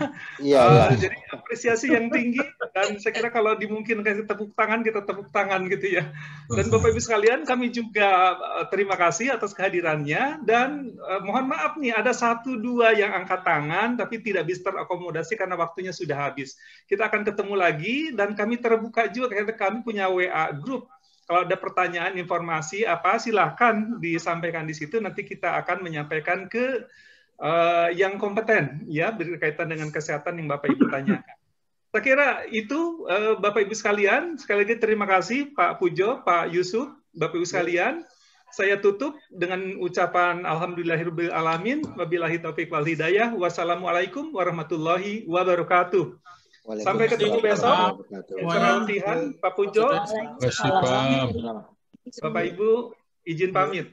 Speaker 1: Jadi apresiasi yang tinggi, dan saya kira kalau dimungkinkan tepuk tangan, kita tepuk tangan gitu ya. Dan Bapak Ibu sekalian, kami juga terima kasih atas kehadirannya, dan mohon maaf nih ada 1-2 yang angkat tangan tapi tidak bisa terakomodasi karena waktunya sudah habis. Kita akan ketemu lagi, dan kami terbuka juga, karena kami punya WA group. Kalau ada pertanyaan, informasi apa, silahkan disampaikan di situ. Nanti kita akan menyampaikan ke yang kompeten, ya, berkaitan dengan kesehatan yang Bapak Ibu tanyakan. Saya kira itu, Bapak Ibu sekalian. Sekali lagi terima kasih Pak Pujo, Pak Yusuf, Bapak Ibu sekalian. Saya tutup dengan ucapan Alhamdulillahirabbil alamin, wabillahi taufiq wal hidayah. Wassalamualaikum warahmatullahi wabarakatuh. Sampai ketemu besok. Latihan Pak Pujo.
Speaker 7: Terima kasih Pak.
Speaker 1: Bapak Ibu izin pamit.